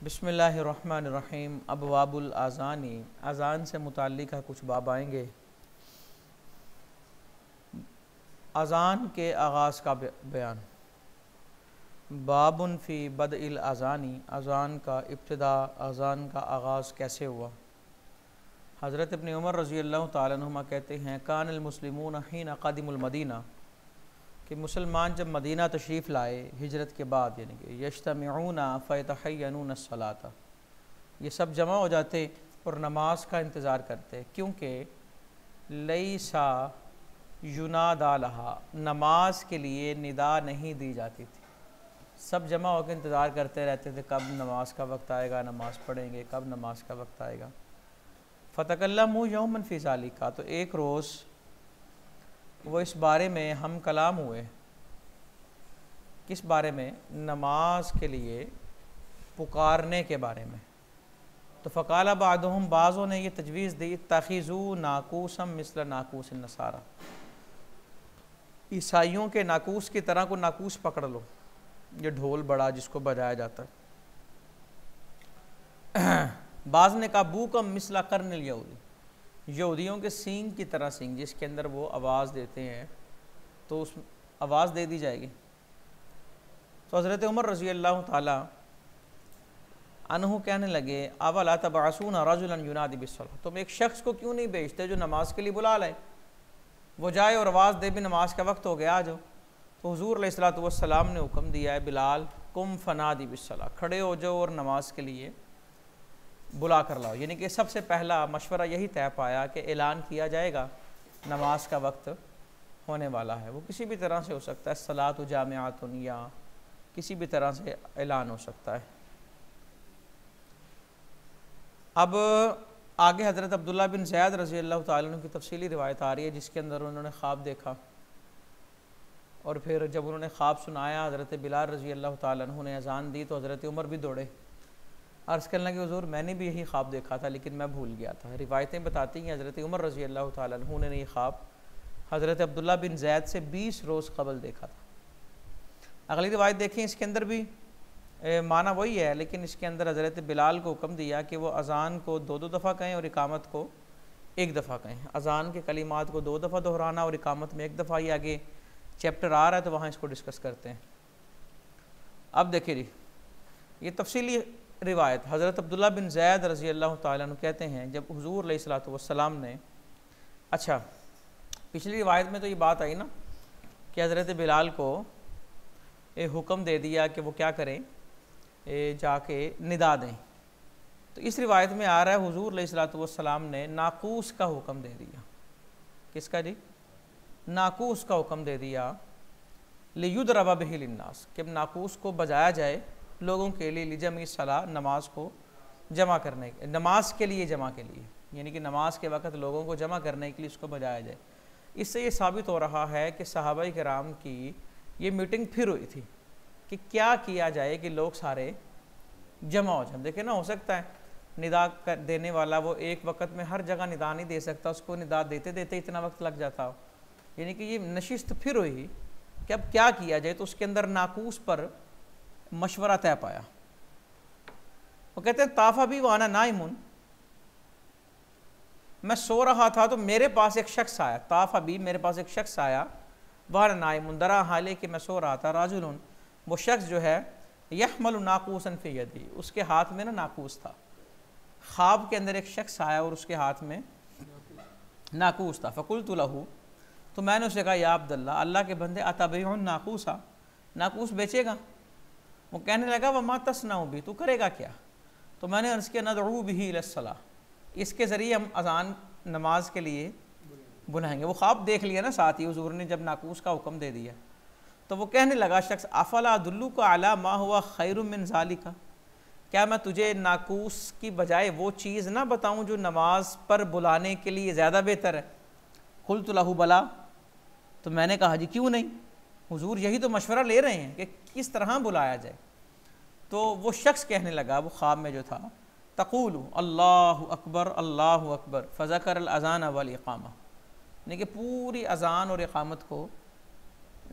बिस्मिल्लाहिर्रहमानिर्रहीम। अबवाबुल आज़ानी, अज़ान से मुताल्लिक़ कुछ बाब आएंगे। अज़ान के आगाज़ का बयान। बाबुन फ़ी बदइल अज़ानी, अज़ान का इब्तिदा, अज़ान का आगाज़ कैसे हुआ। हज़रत इब्न उमर रज़ी अल्लाह तआला अन्हुमा कहते हैं, कानल मुस्लिमून हीन क़दिमुल मदीना, कि मुसलमान जब मदीना तशरीफ़ लाए हिजरत के बाद, यानी कि यज्तमिऊना फ़यतहय्यनून अस्सलाता, ये सब जमा हो जाते और नमाज का इंतज़ार करते, क्योंकि लैसा युनादा लहा, नमाज के लिए निदा नहीं दी जाती थी। सब जमा होकर इंतज़ार करते रहते थे कब नमाज का वक्त आएगा, नमाज पढ़ेंगे, कब नमाज का वक्त आएगा। फ़तकल्लमू यौमन फ़ी ज़ालिका, तो एक रोज़ वो इस बारे में हम कलाम हुए। किस बारे में? नमाज के लिए पुकारने के बारे में। तो फ़काला बादुहुम, बाज़ों ने ये तजवीज़ दी, तखिज़ू नाकूसम मिस्ल नाकूस नसारा, ईसाइयों के नाकूस की तरह को नाकूस पकड़ लो, ये ढोल बड़ा जिसको बजाया जाता है। बाज़ ने कहा बूकम मिसला करनिल यहूदी, यहूदियों के सींग की तरह सींग, जिसके अंदर वो आवाज़ देते हैं तो उस आवाज़ दे दी जाएगी। तो हज़रत उमर रज़ी अल्लाह ताला अन्हु कहने लगे, अवला तबअसूना रजुलन युनादी बिस्सलाह, तुम एक शख्स को क्यों नहीं भेजते जो नमाज के लिए बुला लाए, वो जाए और आवाज़ दे भी नमाज का वक्त हो गया, आ जाओ। तो हुज़ूर अलैहिस्सलातु वस्सलाम ने हुक्म दिया है, बिलाल कुम फनादी बिस्सलाह, खड़े हो जाओ और नमाज के लिए बुला कर लाओ। यानी कि सबसे पहला मशवरा यही तय पाया कि ऐलान किया जाएगा नमाज का वक्त होने वाला है। वो किसी भी तरह से हो सकता है, सलातु जामिआतुन, या किसी भी तरह से ऐलान हो सकता है। अब आगे हज़रत अब्दुल्ला बिन ज़ैद रज़ी अल्लाह तआला अन्हु की तफसीली रिवायत आ रही है, जिसके अंदर उन्होंने ख्वाब देखा और फिर जब उन्होंने ख्वाब सुनाया हज़रत बिलाल रज़ी अल्लाह तआला अन्हु ने अज़ान दी तो हज़रत उमर भी दौड़े। अर्ज़ करने लगे, हुज़ूर मैंने भी यही ख्वाब देखा था लेकिन मैं भूल गया था। रिवायतें बताती हैं हज़रत उमर रज़ी अल्लाह तआला अन्हु ने ये ख्वाब हज़रत अब्दुल्ला बिन ज़ैद से 20 रोज़ कबल देखा था। अगली रिवायत देखें, इसके अंदर भी माना वही है, लेकिन इसके अंदर हज़रत बिलाल को हुक्म दिया कि वो अज़ान को 2-2 दफ़ा कहें और इकामत को 1 दफ़ा कहें। अज़ान के कलिमात को 2 दफ़ा दोहराना और इकामत में 1 दफ़ा। ही आगे चैप्टर आ रहा है तो वहाँ इसको डिस्कस करते हैं। अब देखिए जी, ये तफसीली रिवायत हज़रत अब्दुल्ला बिन ज़ैद रज़ी अल्लाह तआला अन्हु कहते हैं, जब हुज़ूर अलैहिस्सलातु वस्सलाम ने, अच्छा पिछली रिवायत में तो ये बात आई ना कि हज़रत बिलाल को हुक्म दे दिया कि वो क्या करें, जाके निदा दें। तो इस रिवायत में आ रहा है हुज़ूर अलैहिस्सलातु वस्सलाम ने नाकूस का हुक्म दे दिया। किसका जी? नाकूस का हुक्म दे दिया। लियुदरबा बिही लिन्नास, कि नाकूस को बजाया जाए लोगों के लिए, लिजमी सलाह, नमाज को जमा करने, नमाज के लिए, जमा के लिए, यानी कि नमाज के वक़्त लोगों को जमा करने के लिए इसको बजाया जाए। इससे ये साबित हो रहा है कि सहाबा किराम की ये मीटिंग फिर हुई थी कि क्या किया जाए कि लोग सारे जमा हो जाए। देखे ना, हो सकता है निदा कर देने वाला वो एक वक्त में हर जगह निदा नहीं दे सकता, उसको निदा देते देते इतना वक्त लग जाता हो। यानी कि ये नशिस्त फिर हुई कि अब क्या किया जाए, तो उसके अंदर नाकूस पर मशवरा तय पाया। वो कहते हैं, ताफा भी वाना नाइमुन, मैं सो रहा था तो मेरे पास एक शख्स आया। ताफा भी, मेरे पास एक शख्स आया, वाना नाइमुन, दरा हाले कि मैं सो रहा था। राजुलन, वो शख्स जो है, यहमलु नाकूसन फी यदी, उसके हाथ में ना नाकूस था। ख्वाब के अंदर एक शख्स आया और उसके हाथ में नाकूस था। फ़कुल्तु लहू, तो मैंने उसे कहा, या अब्दुल्ला, अल्लाह के बंदे, अतबीउन नाकूसा, नाकूस बेचेगा? वो कहने लगा, वमा तस्नऊ भी, तू करेगा क्या? तो मैंने अर्ज़ किया, नदऊ बिही इलस्सलाह, इसके ज़रिए हम अज़ान नमाज के लिए बुलाएंगे। वो ख्वाब देख लिया ना साथ ही हुज़ूर ने जब नाकूस का हुक्म दे दिया। तो वो कहने लगा शख्स, अफ़ला अदुल्लुका अला मा हुआ खैरुम मिन ज़ालिका, क्या मैं तुझे नाकूस की बजाय वो चीज़ ना बताऊं जो नमाज पर बुलाने के लिए ज़्यादा बेहतर है? कुल्तु लहू बला, तो मैंने कहा जी क्यों नहीं, हुजूर यही तो मशवरा ले रहे हैं कि किस तरह बुलाया जाए। तो वो शख्स कहने लगा, वो ख्वाब में जो था, तक़ूलु अल्लाहु अकबर अल्लाहु अकबर फ़ज़कर अल-अज़ान वल इक़ामा, यानी कि पूरी अज़ान और इक़ामत को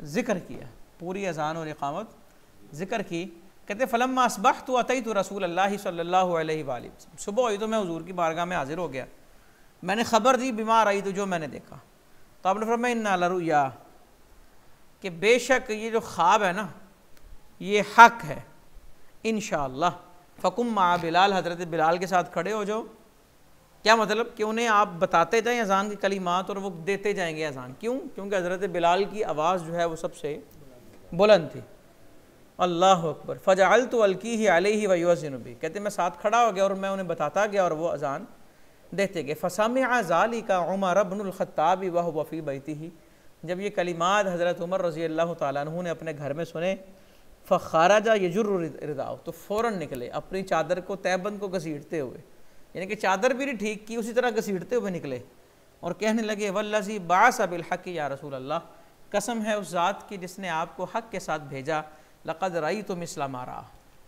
ज़िक्र किया, पूरी अज़ान और इक़ामत ज़िक्र की। कहते फ़लम्मा अस्बहतु अतैतु रसूलल्लाहि सल्लल्लाहु अलैहि वसल्लम, सुबह हुई तो मैं हुजूर की बारगाह में हाजिर हो गया, मैंने ख़बर दी बीमार आई तो जो मैंने देखा। तो आपने फरमाया इन्ना लरुया, कि बेशक ये जो ख्वाब है ना ये हक है इंशाअल्लाह। फ़कुम मा बिलाल, हज़रत बिलाल के साथ खड़े हो जाओ। क्या मतलब कि उन्हें आप बताते जाएँ अज़ान की कलिमात और वो देते जाएंगे अज़ान। क्यों? क्योंकि हज़रत बिलाल की आवाज़ जो है वो सबसे बुलंद थी। अल्लाह अकबर। फ़जअल्तु अलकीही अलैहि व युअज़्ज़िनु बी, कहते मैं साथ खड़ा हो गया और मैं उन्हें बताता गया और वो अज़ान देते गए। फ़समिअ ज़ालिका उमर इब्नुल ख़त्ताब व हुवा फ़ी बैतिही, जब ये कलिमात हज़रत उमर रज़ी अल्लाह तआला अन्हु ने अपने घर में सुने, फ़ख़रजा यजुर्रु रिदाअहु, तो फ़ौरन निकले अपनी चादर को तैबंद को घसीटते हुए, यानी कि चादर भी नहीं ठीक की, उसी तरह घसीटते हुए निकले और कहने लगे वल्लज़ी बाअस बिल हक़ या रसूल अल्लाह, कसम है उस ज़ात की जिसने आपको हक़ के साथ भेजा, लक़द रअयतु मिस्ला मा रअा,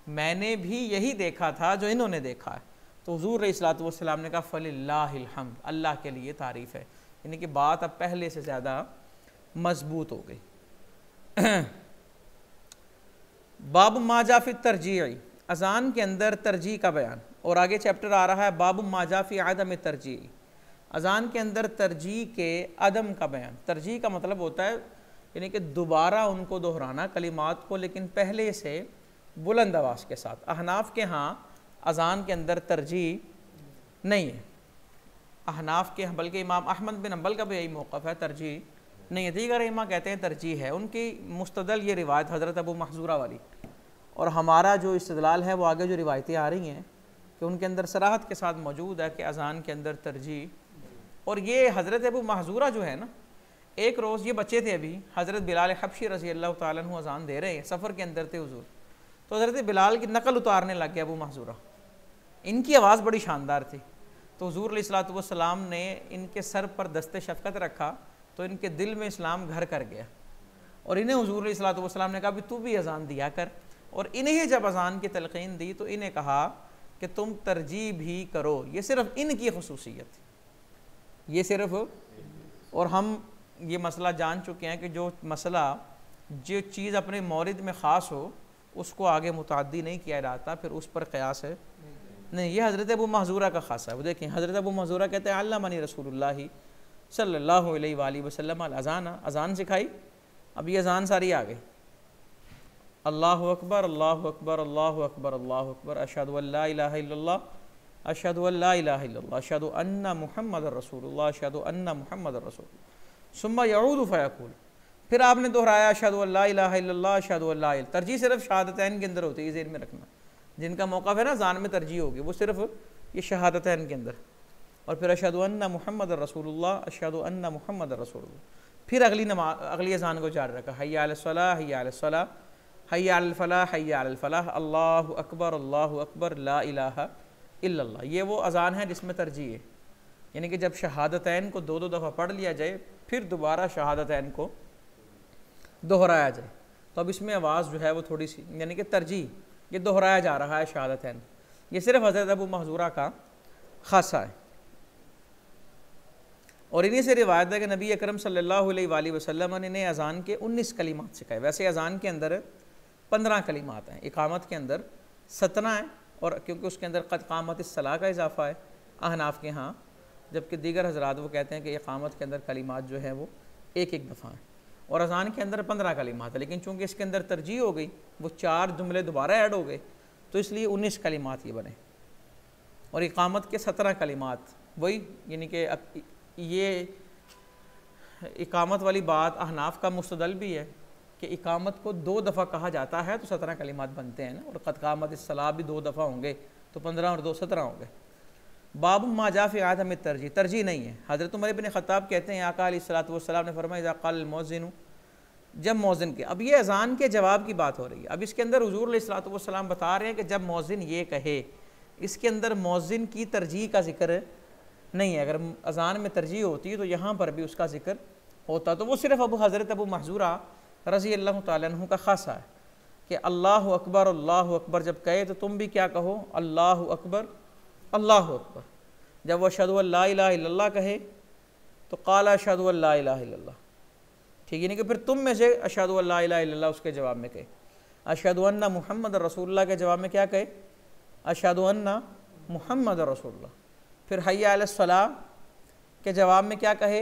मैंने भी यही देखा था जो इन्होंने देखा है। तो हुज़ूर अलैहिस्सलातु वस्सलाम ने कहा फ़लिल्लाहिल हम्द, अल्लाह के लिए तारीफ़ है, यानी कि बात अब पहले से ज़्यादा मजबूत हो गई। बाब माजाफ़ी तरजीह, अज़ान के अंदर तरजीह का बयान। और आगे चैप्टर आ रहा है बाब माजाफ़ी आदम तरजीह, अज़ान के अंदर तरजीह के अदम का बयान। तरजीह का मतलब होता है यानी कि दोबारा उनको दोहराना कलिमात को, लेकिन पहले से बुलंद आवाज़ के साथ। अहनाफ के यहाँ अज़ान के अंदर तरजीह नहीं है, अहनाफ के, बल्कि इमाम अहमद बिन हम्बल का भी यही मौक़िफ़ है, तरजीह नहीं है। दीगर इमाम कहते हैं तरजीह है। उनकी मुस्तदल ये रिवायत हज़रत अबू महज़ूरा वाली, और हमारा जो इस्तदलाल है वो आगे जो रिवायतें आ रही हैं कि उनके अंदर सराहत के साथ मौजूद है कि अज़ान के अंदर तरजीह। और ये हज़रत अबू महज़ूरा जो है ना, एक रोज़ ये बच्चे थे अभी, हज़रत बिलाल हबशी रज़ी अल्लाह तआला अन्हु अज़ान दे रहे हैं, सफ़र के अंदर थे हुज़ूर, तो हज़रत बिलाल की नकल उतारने लग गया अबू महज़ूरा। इनकी आवाज़ बड़ी शानदार थी, तो हुज़ूर अलैहिस्सलातु वस्सलाम ने इनके सर पर दस्ते शफ़क़त रखा, तो इनके दिल में इस्लाम घर कर गया और इन्हें हुज़ूर अलैहिस्सलातु वस्सलाम ने कहा भी तू भी अज़ान दिया कर। और इन्हें जब अज़ान की तलक़ीन दी तो इन्हें कहा कि तुम तरजीह भी करो। ये सिर्फ़ इनकी ख़ुसूसियत, ये सिर्फ़, और हम ये मसला जान चुके हैं कि जो मसला, जो चीज़ अपने मौरिद में ख़ास हो उसको आगे मुतअद्दी नहीं किया जाता, फिर उस पर क़यास है नहीं। ये हज़रत अबू महज़ूरा का ख़ासा है। वो देखें हज़रत अबू महज़ूरा कहते हैं अल्लमनी रसूलुल्लाह सल्लल्लाहु अलैहि वसल्लम अज़ान, अज़ान सिखाई। अब ये अज़ान सारी आ गई, अल्लाहु अकबर अल्लाहु अकबर अल्लाहु अकबर अल्लाहु अकबर, अशहदु अल्ला इलाहा इल्लल्लाह अशहदु अल्ला इलाहा इल्लल्लाह अशहदु अन्ना मुहम्मदुर रसूलुल्लाह अशहदु अन्ना मुहम्मदुर रसूलुल्लाह, सुम्मा यऊदु फयक़ूल, फिर आपने दोहराया अशहदु अल्ला इलाहा इल्लल्लाह अशहदु अल्ला इलाहा। तरजीह सिर्फ शहादतैन के अंदर होती है, ज़हन में रखना, जिनका मौक़िफ़ है ना अज़ान में तरजीह होगी वो सिर्फ ये शहादतैन के अंदर। और फिर अशहदु अन्ना मुहम्मदुर रसूलुल्लाह अशहदु अन्ना मुहम्मदुर रसूलुल्लाह, फिर अगली अज़ान को जारी रखा, हय्या अलस सलाह हय्या अलस सलाह हय्या अलल फलाह हय्या अलल फलाह, अल्लाहु अकबर ला इलाहा इल्लल्लाह। ये वो अज़ान है जिसमें तरजीह है, यानी कि जब शहादतैन को दो दफ़ा पढ़ लिया जाए फिर दोबारा शहादतैन को दोहराया जाए, तो अब इसमें आवाज़ जो है वो थोड़ी सी, यानी कि तरजीह, ये दोहराया जा रहा है शहादतैन। ये सिर्फ हज़रत अबू महज़ूरा का ख़ासा है। और इन्हीं से रिवायत है कि नबी अकरम सल्लल्लाहु अलैहि वसल्लम ने इन्हें अज़ान के 19 कलिमात सिखाए। वैसे अज़ान के अंदर 15 कलिमात हैं, इकामत के अंदर 17 है, और क्योंकि उसके अंदर क़द क़ामतिस सलाह का इजाफ़ा है अहनाफ के यहाँ, जबकि दीगर हज़रात वो कहते हैं कि इकामत के अंदर कलिमात जो हैं वो एक एक दफ़ा हैं। और अज़ान के अंदर 15 कलिमात है, लेकिन चूँकि इसके अंदर तरजीह हो गई, वो 4 जुमले दोबारा ऐड हो गए, तो इसलिए 19 कलिमात ये बने। और इकामत के 17 कलिमात वही, यानी कि ये इकामत वाली बात अहनाफ का मुस्तदल भी है कि इकामत को 2 दफ़ा कहा जाता है तो 17 कलिमात बनते हैं ना, और क़द क़ामतिस सलाह भी 2 दफ़ा होंगे तो 15 और 2 17 होंगे। बाब माजाफ़ी आदम तरजीह, तरजीह नहीं है। हज़रत उमर इब्न ख़त्ताब कहते हैं आका अलैहिस्सलातु वस्सलाम ने फरमाया इज़ा क़ाल मुअज़्ज़िनु, जब मौज़िन के, अब ये अज़ान के जवाब की बात हो रही है। अब इसके अंदर हुज़ूर अलैहिस्सलातु वस्सलाम बता रहे हैं कि जब मौज़िन ये कहे, इसके अंदर मौज़िन की तरजीह का ज़िक्र नहीं है। अगर अज़ान में तरजीह होती है तो यहाँ पर भी उसका ज़िक्र होता, तो वो सिर्फ हज़रत अबू महज़ूरा रज़ी अल्लाह तआला अन्हु का ख़ासा है कि अल्लाहु अकबर जब कहे तो तुम भी क्या कहो, अल्लाहु अकबर अल्लाहु अकबर। जब वह अशहदु अल्ला इलाहा इल्लल्लाह कहे तो क़ाल अशहदु अल्ला इलाहा इल्लल्लाह, ठीक है, नहीं कि फिर तुम में से अशहदु अल्ला इलाहा इल्लल्लाह उसके जवाब में कहे। अशहदु अन्ना मुहम्मद रसूलुल्लाह के जवाब में क्या कहे? अशहदु अन्ना मुहम्मद रसूलुल्लाह। फिर हय्या अलस सलाह के जवाब में क्या कहे?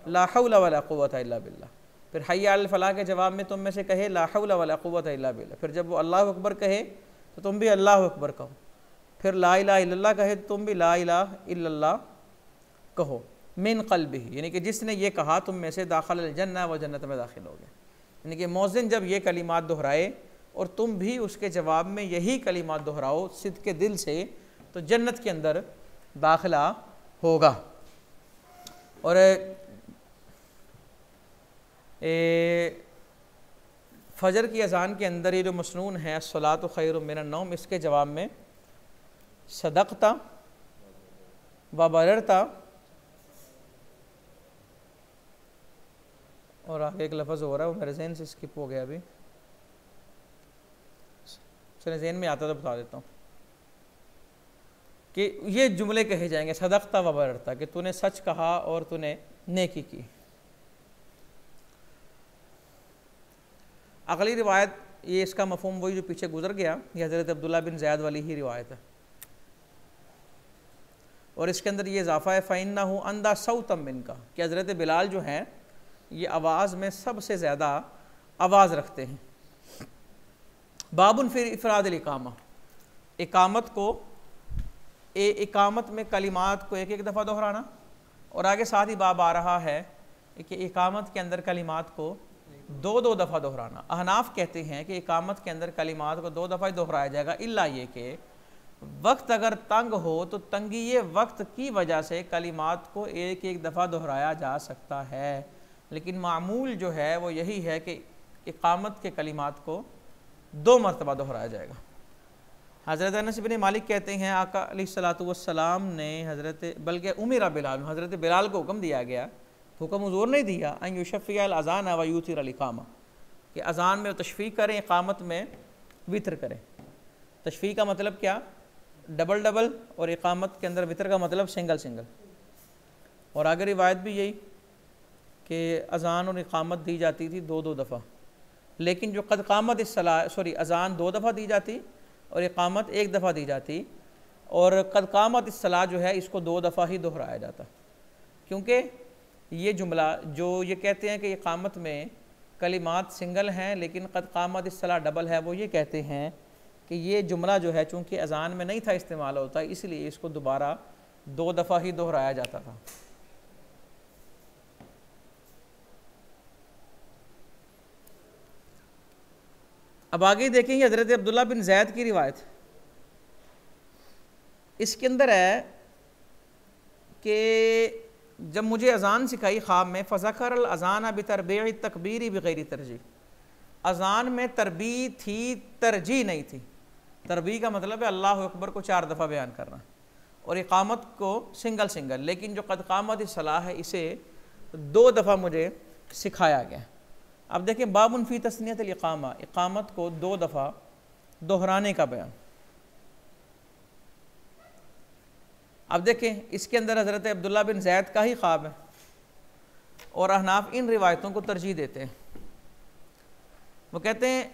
ला हौला वला कुव्वता इल्ला बिल्लाह। फिर हय्या अल फलाह के जवाब में तुम में से कहे ला हौला वला कुव्वता इल्ला बिल्लाह। फिर जब वो अल्लाहु अकबर कहे तो तुम भी अल्लाहु अकबर कहो। फिर ला इलाहा इल्लल्लाह कहे तो तुम भी ला इलाहा इल्लल्लाह कहो। मिन क़ल्बिही, यानी कि जिसने ये कहा तुम में से दाखिल जन्नत व जन्नत में दाखिल हो गए। यानी कि मौज़िन जब ये कलिमात दोहराए और तुम भी उसके जवाब में यही कलिमात दोहराओ सिद्क़ के दिल से, तो जन्नत के अंदर दाखिला होगा। और फ़जर की अज़ान के अंदर ये जो मसनून है अस्सलातु खैरुम मिनन नौम, इसके जवाब में सदक़ता व बररता, और आगे एक लफ्ज़ हो रहा है वो मेरे जहन से स्किप हो गया अभी, चलिए जहन में आता तो बता देता हूँ कि ये जुमले कहे जाएंगे सदक़ता व बररता, कि तूने सच कहा और तूने नेकी की। अगली रिवायत, ये इसका मफ़हूम वही जो पीछे गुजर गया, ये हज़रत अब्दुल्ला बिन ज़ैद वाली ही रिवायत है, और इसके अंदर ये इजाफ़ा है फ़इन्नहु अंदा सौतम मिनका, कि हज़रत बिलाल जो हैं ये आवाज़ में सबसे ज़्यादा आवाज़ रखते हैं। बाबुन फिर इफ़रादिल इकामा, इकामत को इकामत में कलिमात को एक एक दफ़ा दोहराना, और आगे साथ ही बाब आ रहा है कि इकामत के अंदर कलिमात को दो दो दफ़ा दोहराना। अहनाफ कहते हैं कि इकामत के अंदर कलिमात को दो दफ़ा ही दोहराया जाएगा, इल्ला ये कि वक्त अगर तंग हो तो तंगी वक्त की वजह से कलिमात को एक एक दफ़ा दोहराया जा सकता है, लेकिन मामूल जो है वो यही है कि इकामत के कलिमात को दो मरतबा दोहराया जाएगा। हज़रत अनस इब्न मालिक कहते हैं आका अलैहिस्सलातु वस्सलाम ने बल्कि उमिरा बिलाल, हज़रत बिलाल को हुक्म दिया गया, हुक्म हुज़ूर नहीं दिया, अन युशफ़िअल अज़ान व यूतिरल इकामा, कि अज़ान में तशफ़ी करें, इकामत में वितर करें। तशफ़ी का मतलब क्या? डबल डबल, और इकामत के अंदर वितर का मतलब सिंगल सिंगल। और आगे रिवायत भी यही कि अज़ान और इकामत दी जाती थी दो दो दफ़ा, लेकिन जो क़द क़ामत अज़ान दो दफ़ा दी जाती और इकामत एक दफ़ा दी जाती, और क़द क़ामत इस्सलाह जो है इसको दो दफ़ा ही दोहराया जाता, क्योंकि ये जुमला जो ये कहते हैं कि इकामत में कलिमात सिंगल हैं लेकिन क़द क़ामत इस्सलाह डबल है, वो ये कहते हैं कि ये जुमला जो है चूँकि अज़ान में नहीं था इस्तेमाल होता, इसलिए इसको दोबारा दो दफ़ा ही दोहराया जाता था। अब आगे देखेंगे हज़रत अब्दुल्ला बिन ज़ैद की रिवायत, इसके अंदर है कि जब मुझे अज़ान सिखाई ख्वाब में, फ़ज़करल अज़ान बितरबीअ तकबीरी बिग़ैरि तरजीह, अज़ान में तरबी थी, तरजीह नहीं थी। तरबी का मतलब है अल्लाह अकबर को 4 दफ़ा बयान करना, और इकामत को सिंगल सिंगल, लेकिन जो क़द क़ामत सलाह है इसे 2 दफ़ा मुझे सिखाया गया। अब देखें बाबुन फ़ी तस्नियतिल इकामा, इकामत को 2 दफ़ा दोहराने का बयान। अब देखें इसके अंदर हज़रत अब्दुल्ला बिन ज़ैद का ही ख्वाब है, और अहनाफ इन रिवायतों को तरजीह देते हैं। वो कहते हैं,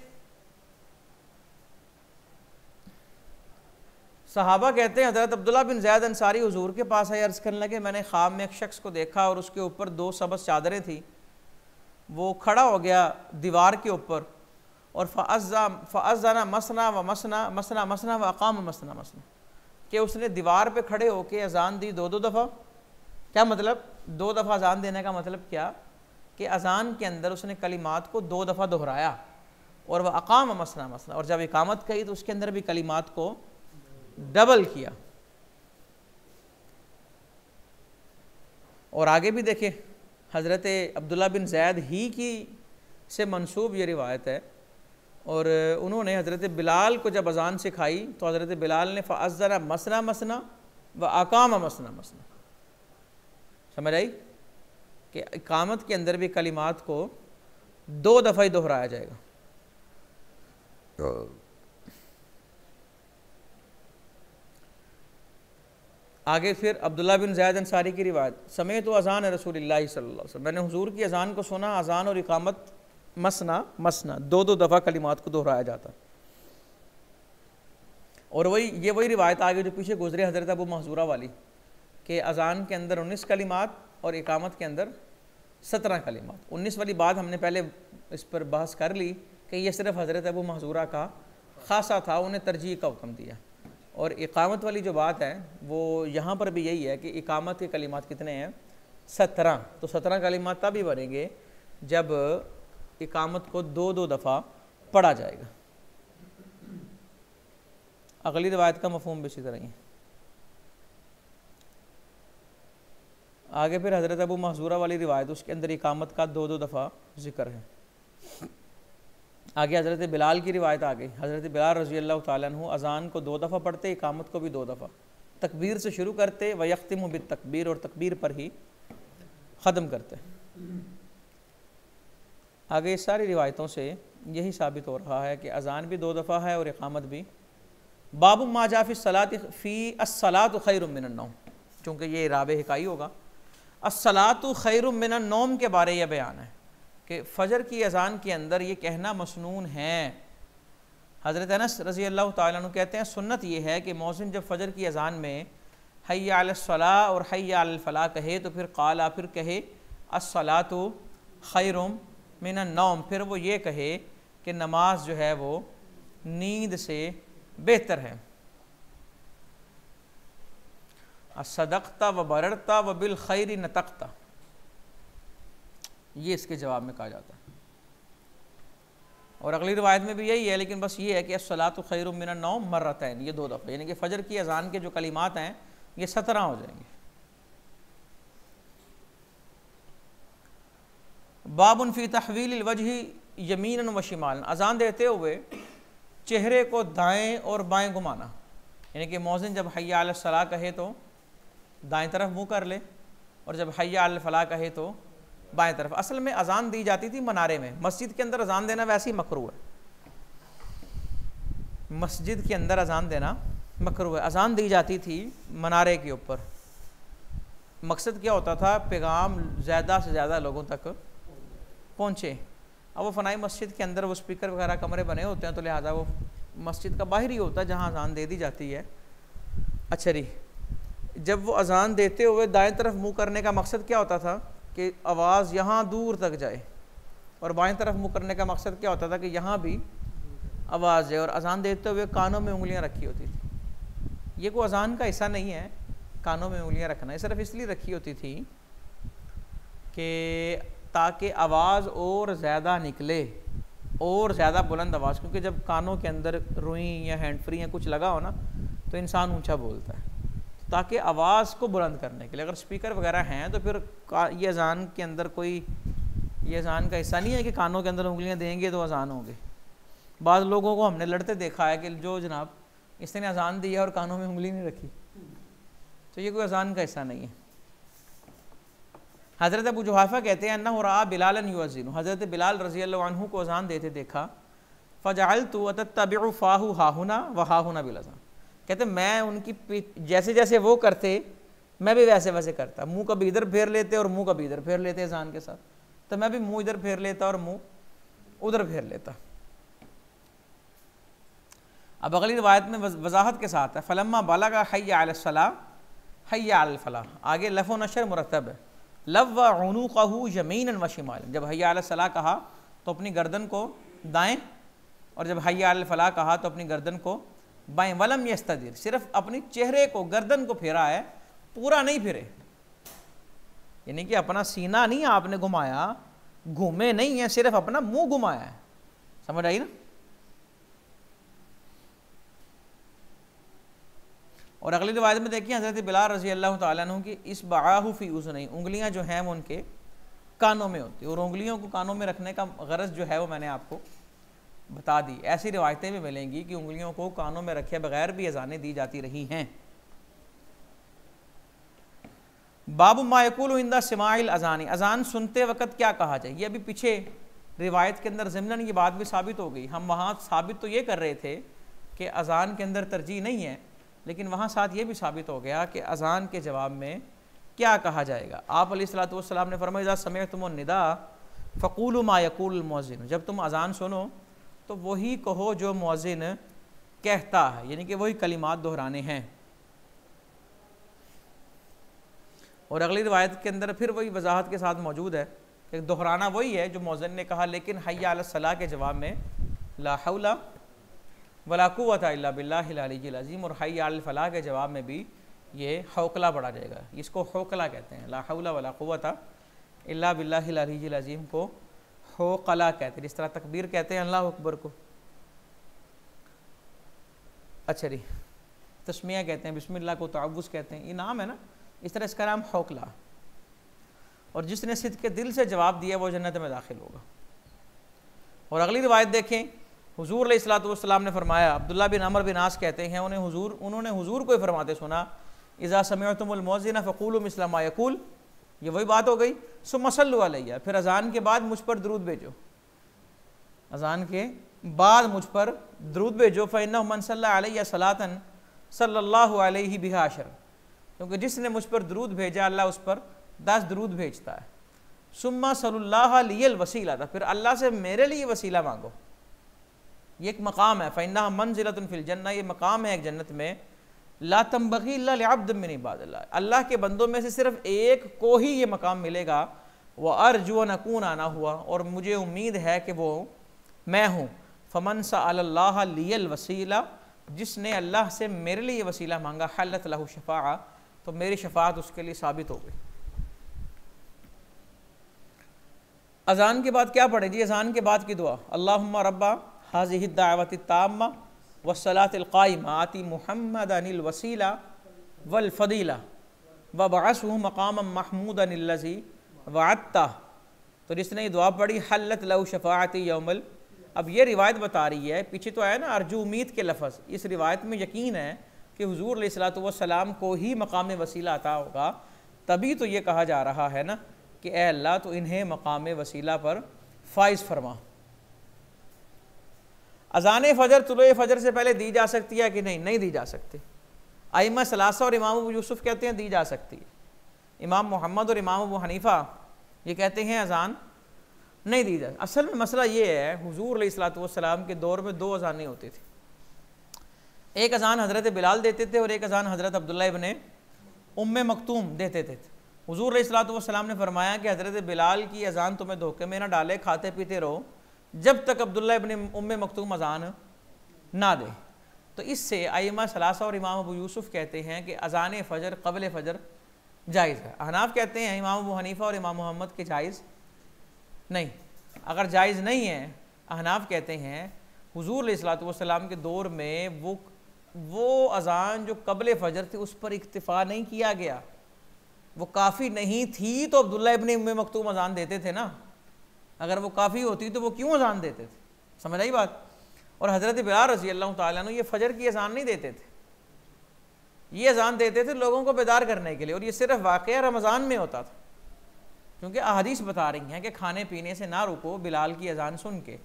सहाबा कहते हैं हज़रत अब्दुल्ला बिन ज़ैद अंसारी हुजूर के पास आए, अर्ज़ करने लगे मैंने ख्वाब में एक शख्स को देखा और उसके ऊपर 2 सबज़ चादरें थी, वो खड़ा हो गया दीवार के ऊपर, और फ़अज़्ज़ना मसना व मसना मसना मसना व अक़ाम मसना मसना, कि उसने दीवार पे खड़े होकर अज़ान दी 2-2 दफ़ा। क्या मतलब 2 दफ़ा अज़ान देने का मतलब क्या? कि अज़ान के अंदर उसने कलिमात को 2 दफ़ा दोहराया, और वह अक़ाम मसना मसना, और जब इकामत कही तो उसके अंदर भी कलिमात को डबल किया। और आगे भी देखें हज़रत अब्दुल्ला बिन ज़ैद ही की से मंसूब ये रिवायत है, और उन्होंने हज़रत बिलाल को जब अज़ान सिखाई तो हज़रत बिलाल ने फ़अज़्ज़ना मसना मसना व अक़ाम मसना मसना, समझ आई कि इकामत के अंदर भी कलिमात को 2 दफ़ा ही दोहराया जाएगा। आगे फिर अब्दुल्ला बिन ज़ैद अंसारी की रिवायत, समेत अज़ान रसूलुल्लाह सल्लल्लाहु अलैहि वसल्लम, मैंने हुजूर की अज़ान को सुना, अज़ान और इकामत मसना मसना, दो दो दफ़ा कलिमात को दोहराया जाता। और वही रिवायत आगे जो पीछे गुजरे हज़रत अबू महज़ूरा वाली, कि अज़ान के अंदर 19 कलिमात और इकामत के अंदर 17 कलिमात। 19 वाली बात हमने पहले इस पर बहस कर ली कि ये सिर्फ हज़रत अबू महज़ूरा का ख़ासा था, उन्हें तरजीह का हुक्म दिया। और इकामत वाली जो बात है वो यहाँ पर भी यही है कि इकामत के कलिमात कितने हैं? 17। तो 17 कलिमात तभी बनेंगे जब इकामत को दो दो दफ़ा पढ़ा जाएगा। अगली रिवायत का मफ़हूम भी इसी तरह ही है। आगे फिर हज़रत अबू महज़ूरा वाली रिवायत, उसके अंदर इकामत का दो दो दफ़ा ज़िक्र है। आगे हज़रत बिलाल की रिवायत आ गई। हज़रत बिलाल रज़ी अल्लाह तआला अन्हु अज़ान को 2 दफ़ा पढ़ते, इकामत को भी 2 दफ़ा, तकबीर से शुरू करते, व यख्तिमु बित्तकबीर, और तकबीर पर ही ख़त्म करते। आगे इस सारी रिवायतों से यही साबित हो रहा है कि अज़ान भी 2 दफ़ा है और इकामत भी। बाबु मा जा फ़ी सलात फ़ी अस्सलातु खैरुम मिनन नौम, चूँकि ये राब हिकाई होगा। अस्सलातु खैरुम मिनन नौम के बारे यह बयान है कि फ़जर की अज़ान के अंदर ये कहना मसनून है। हज़रत अनस रज़ी अल्लाह तआला अन्हु कहते हैं सुन्नत ये है कि मौज़िन जब फ़जर की अज़ान में हय्या अलस्सलाह और हय्या अलल फ़लाह कहे तो फिर क़ाला, फिर कहे अस्सलातु खैरुम मिनन नौम, फिर वो ये कहे कि नमाज जो है वो नींद से बेहतर है। असदक़ता व बररता व बिल खैरि नतक़ता, ये इसके जवाब में कहा जाता है। और अगली रिवायत में भी यही है, लेकिन बस ये है कि अस्सलातु खैरुम मिनन नौम मर्रतैन, ये 2 दफ़े, यानी कि फ़जर की अज़ान के जो कलिमात हैं ये 17 हो जाएंगे। बाबुन फ़ी तहवीलिल वजही यमीनन व शिमालन, अज़ान देते हुए चेहरे को दाएं और बाएं घुमाना, यानी कि मौज़िन जब हय्या अलस सलाह कहे तो दाएं तरफ मुँह कर ले, और जब हय्या अलल फ़लाह कहे तो बाएं तरफ। असल में अज़ान दी जाती थी मनारे में, मस्जिद के अंदर अज़ान देना वैसे ही मकरूह है, मस्जिद के अंदर अज़ान देना मकरूह है। अज़ान दी जाती थी मनारे के ऊपर, मकसद क्या होता था? पैगाम ज़्यादा से ज़्यादा लोगों तक पहुँचे। अब वो फ़नाई मस्जिद के अंदर वो स्पीकर वगैरह कमरे बने होते हैं, तो लिहाजा वो मस्जिद का बाहर ही होता है जहाँ अज़ान दे दी जाती है। अच्छा जी, जब वो अज़ान देते हुए दाएं तरफ मुँह करने का मकसद क्या होता था कि आवाज़ यहाँ दूर तक जाए, और बाएं तरफ मुँह करने का मकसद क्या होता था कि यहाँ भी आवाज़ जाए। और अज़ान देते हुए कानों में उंगलियाँ रखी होती थी। ये कोई अज़ान का हिस्सा नहीं है कानों में उंगलियाँ रखना, ये सिर्फ इसलिए रखी होती थी कि ताकि आवाज़ और ज़्यादा निकले, और ज़्यादा बुलंद आवाज़, क्योंकि जब कानों के अंदर रुई या हैंड फ्री या कुछ लगा हो ना तो इंसान ऊंचा बोलता है, ताकि आवाज़ को बुलंद करने के लिए। अगर स्पीकर वगैरह हैं तो फिर ये अज़ान के अंदर कोई, ये अज़ान का हिस्सा नहीं है कि कानों के अंदर उंगलियां देंगे तो अज़ान होगी। बाद लोगों को हमने लड़ते देखा है कि जो जनाब इसने अज़ान दी है और कानों में उंगली नहीं रखी, तो ये कोई अज़ान का हिस्सा नहीं है। हज़रत अबू जुहाफ़ा कहते हैं अन्नहु रआ बिलालन युअज़्ज़िनु, हज़रत बिलाल रज़ी अल्लाहु अन्हु को अज़ान देते देखा। फ़जअल्तु अतत्तबिउ फ़ाहु हाहुना व हाहुना बिल अज़ान, कहते मैं उनकी जैसे जैसे वो करते मैं भी वैसे वैसे करता, मुंह कभी इधर फेर लेते और मुंह कभी इधर फेर लेते अज़ान के साथ, तो मैं भी मुंह इधर फेर लेता और मुंह उधर फेर लेता। अब अगली रिवायत में वजाहत के साथ है फ़लम्मा बलगा हय्या अलस्सलाह हय्या अलल फ़लाह, आगे लफ़ व नशर मुरतब है। लव्व उनूक़हु यमीनन व शिमालन, जब हय्या अलल सलाह कहा तो अपनी गर्दन को दाएं, और जब हय्या अलल फ़लाह कहा तो अपनी गर्दन को बाएं। वलम यस्तदिर, सिर्फ अपनी चेहरे को, गर्दन को फेरा है, पूरा नहीं फिरे, यानी कि अपना सीना नहीं आपने घुमाया, घूमे नहीं है, सिर्फ अपना मुंह घुमाया है। समझ आई ना? और अगली रिवायत में देखिए हज़रत बिलाल रज़ी अल्लाह तआला अन्हु की इसबाहु फ़ी उज़नैहि, उंगलियां जो हैं वो उनके कानों में होती है, और उंगलियों को कानों में रखने का गरज जो है वो मैंने आपको बता दी। ऐसी रिवायतें भी मिलेंगी कि उंगलियों को कानों में रखे बगैर भी अज़ानें दी जाती रही हैं। बाबु मा यक़ूलु इंदा सिमाइल अज़ानी, अज़ान सुनते वक़्त क्या कहा जाए। ये अभी पीछे रिवायत के अंदर ज़िम्नन ये बात भी साबित हो गई। हम वहाँ साबित तो ये कर रहे थे कि अज़ान के अंदर तरजीह नहीं है, लेकिन वहाँ साथ ये भी साबित हो गया कि अज़ान के जवाब में क्या कहा जाएगा। आप अलैहिस्सलातु वस्सलाम ने फरमाया इज़ा समिअतुमुन निदा फ़क़ूलू मा यक़ूलुल मुअज़्ज़िन, जब तुम अज़ान सुनो तो वही कहो जो मुअज़्ज़िन कहता है, यानी कि वही कलिमात दोहराने हैं। और अगली रिवायत के अंदर फिर वही वजाहत के साथ मौजूद है कि दोहराना वही है जो मुअज़्ज़िन ने कहा, लेकिन हय्या अला सलाह के जवाब में ला हौला वला कुव्वता इल्ला बिल्लाहिल अलिय्यिल अज़ीम, और हय्या अल फलाह के जवाब में भी ये हौकला पढ़ा जाएगा। इसको हौकला कहते हैं, ला हौला वला कुव्वता इल्ला बिल्लाहिल अलिय्यिल अज़ीम को हौकला कहते हैं। जिस तरह तकबीर कहते हैं अल्लाहु अकबर को, अच्छा जी, तस्मिया कहते हैं, बिस्मिल्लाह को तअव्वुज़ कहते हैं, ये नाम है ना, इस तरह इसका नाम हौकला। और जिसने सिद्क़ के दिल से जवाब दिया वो जन्नत में दाखिल होगा। और अगली रिवायत देखें, हुजूर अलैहिस्सलातु वस्सलाम ने फरमाया, अब्दुल्लाह बिन अमर बिन आस कहते हैं, उन्होंने हुजूर को फरमाते सुना, इज़ा समिअतुमुल मुअज़्ज़िन फ़क़ूलू मिस्ला मा यक़ूल, ये वही बात हो गई, सुम्मा सल्लु अलैया, फिर अज़ान के बाद मुझ पर दरूद भेजो, अज़ान के बाद मुझ पर दरूद भेजो, फ़इन्नहु मन सल्ला अलैया सलातन सल्लल्लाहु अलैहि बिहा अशर, क्योंकि जिसने मुझ पर दरूद भेजा अल्लाह उस पर 10 दरूद भेजता है। सुम्मा सल्लल्लाहु लियल वसीला, था फिर अल्लाह से मेरे लिए वसीला मांगो, ये एक मकाम है, फ़इन्नहा मंज़िलतुन फ़िल जन्नह, ये मकाम है एक जन्नत में, ला तंबग़ी इल्ला लिअब्दिन मिन इबादिल्लाह, अल्लाह के बंदों में से सिर्फ एक को ही ये मकाम मिलेगा। व अर्जु अन अकून आना हुआ, और मुझे उम्मीद है कि वो मैं हूँ। फ़मन सअलल्लाह लियल वसीला, जिसने अल्लाह से मेरे लिए वसीला मांगा, हल्लत लहू शफ़ाअ, तो मेरी शफ़ाअत उसके लिए साबित हो गई। अज़ान के बाद क्या पढ़े जी? अज़ान के बाद की दुआ, अल्लाहुम्मा रब्बा हाज़िहि दाअवति ताम्मा वस्सलातिल क़ाइमा आति मुहम्मदनिल वसीला वल फ़दीला वबअसहु मक़ामम महमूदन अल्लज़ी वअदता, तो जिसने ये दुआ पढ़ी, हल्लत लहू शफ़ाअती यौमल, अब ये रिवायत बता रही है, पीछे तो आया ना अर्जू उम्मीद के लफ्ज़, इस रिवायत में यकीन है कि हुजूर अलैहिस्सलातु वस्सलाम को ही मकाम वसीला अता होगा, तभी तो ये कहा जा रहा है ना कि ए अल्लाह तो इन्हें मकाम वसीला पर फाइज फरमा। अज़ान फ़जर तुलुए फ़जर से पहले दी जा सकती है कि नहीं? नहीं दी जा सकती। अइम्मा सलासा और इमाम अबू यूसुफ कहते हैं दी जा सकती है। इमाम मोहम्मद और इमाम अबू हनीफ़ा ये कहते हैं अज़ान नहीं दी जा। असल में मसला ये है, हुजूर अलैहिस्सलातु वस्सलाम के दौर में 2 अज़ानें होती थी, एक अज़ान हज़रत बिलाल देते थे और एक अज़ान हज़रत अब्दुल्लाह इब्ने उम्मे मक्तूम देते थे। हुजूर अलैहिस्सलातु वस्सलाम ने फरमाया कि हज़रत बिलाल की अज़ान तुम्हें धोखे में ना डाले, खाते पीते रहो जब तक अब्दुल्लाह इब्ने उम्मे मक्तूम अज़ान ना दे। तो इससे अइम्मा सलासा और इमाम अबू यूसुफ कहते हैं कि अज़ान फ़जर क़ब्ल फ़जर जायज़ है। अहनाफ कहते हैं इमाम अबू हनीफ़ा और इमाम मोहम्मद के जायज़ नहीं। अगर जायज़ नहीं है, अहनाफ कहते हैं हुजूर अलैहिस्सलातु वस्सलाम के दौर में वो अज़ान जो क़ब्ल फ़जर थी उस पर इक्तिफ़ा नहीं किया गया, वो काफ़ी नहीं थी तो अब्दुल्लाह इब्ने उम्मे मक्तूम अज़ान देते थे ना, अगर वो काफ़ी होती तो वो क्यों अज़ान देते थे? समझ आई बात। और हज़रत बिलाल रज़ी अल्लाह ताला अन्हु ये फ़जर की अज़ान नहीं देते थे, ये अज़ान देते थे लोगों को बेदार करने के लिए, और ये सिर्फ वाक़या रमज़ान में होता था, क्योंकि अहादीस बता रही हैं कि खाने पीने से ना रुको बिलाल की अज़ान सुन के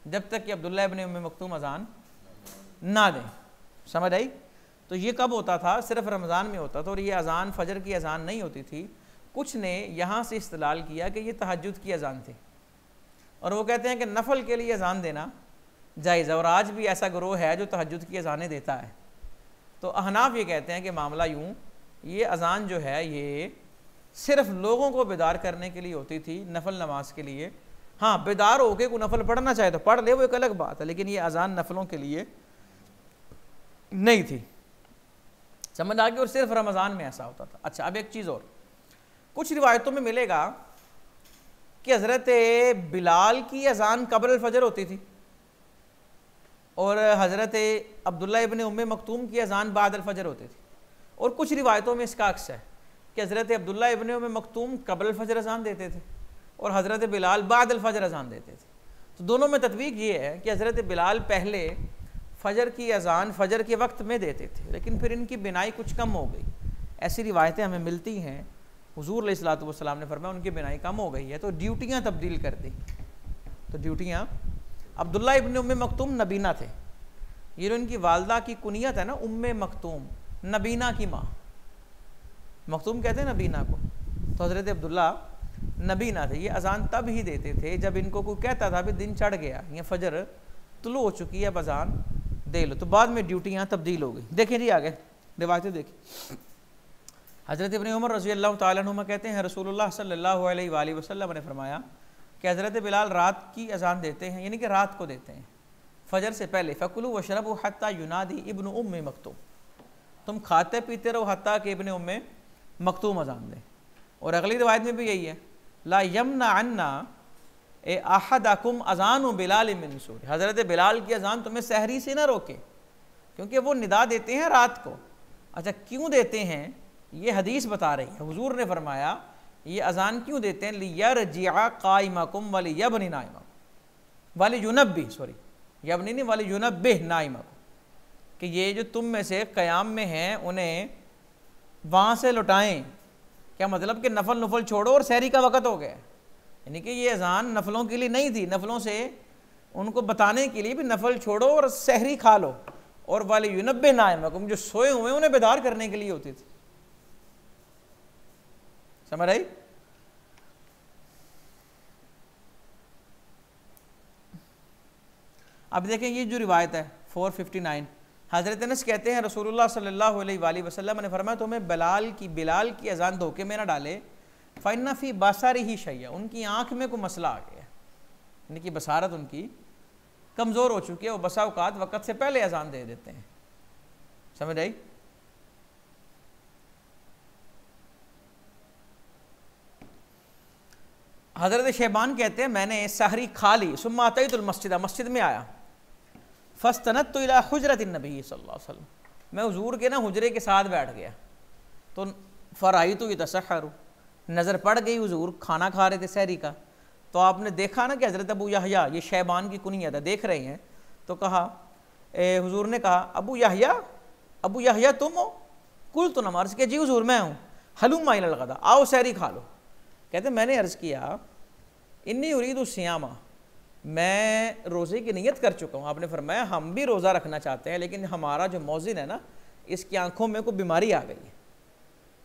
जब तक कि अब्दुल्लाह इब्ने उम्मे मक्तूम अज़ान ना दें। समझ आई। तो ये कब होता था? सिर्फ रमज़ान में होता था, और ये अज़ान फ़जर की अज़ान नहीं होती थी। कुछ ने यहाँ से इस्तेलाल किया कि ये तहज्जुद की अज़ान थी, और वो कहते हैं कि नफल के लिए अज़ान देना जायज़ है, और आज भी ऐसा गिरोह है जो तहज्जुद की अज़ानें देता है। तो अहनाफ ये कहते हैं कि मामला यूँ, ये अज़ान जो है ये सिर्फ लोगों को बेदार करने के लिए होती थी, नफल नमाज के लिए। हाँ, बेदार होके कोई नफल पढ़ना चाहे तो पढ़ ले, वो एक अलग बात है, लेकिन ये अज़ान नफलों के लिए नहीं थी। समझ आ गई। और सिर्फ रमज़ान में ऐसा होता था। अच्छा, अब एक चीज़ और, कुछ रिवायतों में मिलेगा कि हज़रत बिलाल की अज़ान क़ब्ल फ़जर होती थी और हज़रत अब्दुल्लाह इब्ने उम्मे मक्तूम की अज़ान बाद फ़जर होती थी। और कुछ रिवायतों में इसका अक्स है कि हज़रत अब्दुल्लाह इब्ने उम्मे मक्तूम क़ब्ल फ़जर अज़ान देते थे और हज़रत बिलाल बाद फ़जर अज़ान देते थे। तो दोनों में तत्वीक ये है कि हज़रत बिलाल पहले फ़जर की अज़ान फ़जर के वक्त में देते थे, लेकिन फिर इनकी बिनाई कुछ कम हो गई। ऐसी रिवायतें हमें मिलती हैं, हुजूर अलैहिस्सलातु वस्सलाम ने फरमाया उनकी बिनाई कम हो गई है, तो ड्यूटियाँ तब्दील कर दी। तो ड्यूटियाँ, अब्दुल्लाह इब्ने उम्मे मक्तूम नबीना थे, ये जो इनकी वालदा की कुनियत है ना उम्मे मक्तूम, नबीना की माँ, मक्तूम कहते हैं नबीना को। तो हज़रत अब्दुल्लाह नबी ना थे, ये अजान तब ही देते थे जब इनको कोई कहता था भी दिन चढ़ गया या फजर तुलू हो चुकी है, अब अजान दे लो। तो बाद में ड्यूटी यहाँ तब्दील हो गई। देखें जी आगे रिवायतें देखिए। हज़रत इब्न उमर रज़ी अल्लाह तआला अन्हुमा कहते हैं रसूलुल्लाह सल्लल्लाहु अलैहि वसल्लम ने फरमाया कि हज़रत बिलाल रात की अजान देते हैं, यानी कि रात को देते हैं फजर से पहले। फ़कुलू वशरबू हत्ता युनादी इब्न उम्मे मक्तूम, तुम खाते पीते रहो हत्ता कि इब्न उम्मे मक्तूम अजान दें। और अगली रिवायत में भी यही है, ला यमना अन्ना ए अहदकुम अजान बिलाल मिन सूर, हज़रत बिलाल की अजान तुम्हें सहरी से ना रोके, क्योंकि वो निदा देते हैं रात को। अच्छा क्यों देते हैं, ये हदीस बता रही है। हुजूर ने फरमाया ये अजान क्यों देते हैं, लियरजिअ काइमकुम वलियबनि नाइमकुम वलियुनब्बि, सॉरी यबनी नहीं वलियुनब्बिह नाइमकुम, कि ये जो तुम में से क़याम में हैं उन्हें वहाँ से लौटाएं। क्या मतलब कि नफल नफल छोड़ो और सहरी का वक़्त हो गया, यानी कि ये अजान नफलों के लिए नहीं थी, नफलों से उनको बताने के लिए भी नफल छोड़ो और सहरी खा लो। और वलियुनब्बिह नाइमकुम, जो सोए हुए उन्हें बेदार करने के लिए होती थी। समझ आई? अब देखें ये जो रिवायत है 459, हज़रत अनस कहते हैं रसूलुल्लाह सल्लल्लाहु अलैहि वसल्लम ने फरमाया तुम्हें बिलाल की अजान धोखे में ना डाले, फ़इन्ना फ़ी बसारी ही शैया, उनकी आँख में कोई मसला आ गया, यानी कि बसारत उनकी कमज़ोर हो चुकी है, वो बसा औकात वक़्त से पहले अजान दे देते हैं। समझ आई? हज़रत शैबान कहते हैं मैंने सहरी खा ली, सुम्मा अतैतुल मस्जिद, मस्जिद में आया, फस्तनत्तु इला हुजरत नबी सल्लल्लाहु अलैहि वसल्लम, मैं हुजूर के ना हुजरे के साथ बैठ गया, तो फ़राइतु यतसहरु, नज़र पड़ गई हुजूर खाना खा रहे थे सहरी का। तो आपने देखा ना कि हज़रत अबू यहया, ये शैबान की कुनियत है, देख रहे हैं, तो कहा हुजूर ने कहा अबू यहया तुम हो? कुल तो नमार्ज़ के जी हुजूर मैं हूँ, हलुम्मा इलल गदा, आओ सहरी खा लो। कहते मैंने अर्ज़ किया इन्नी उरीदु सियामा, मैं रोज़े की नीयत कर चुका हूँ। आपने फरमाया हम भी रोज़ा रखना चाहते हैं, लेकिन हमारा जो मौज़िन है ना इसकी आंखों में कोई बीमारी आ गई है।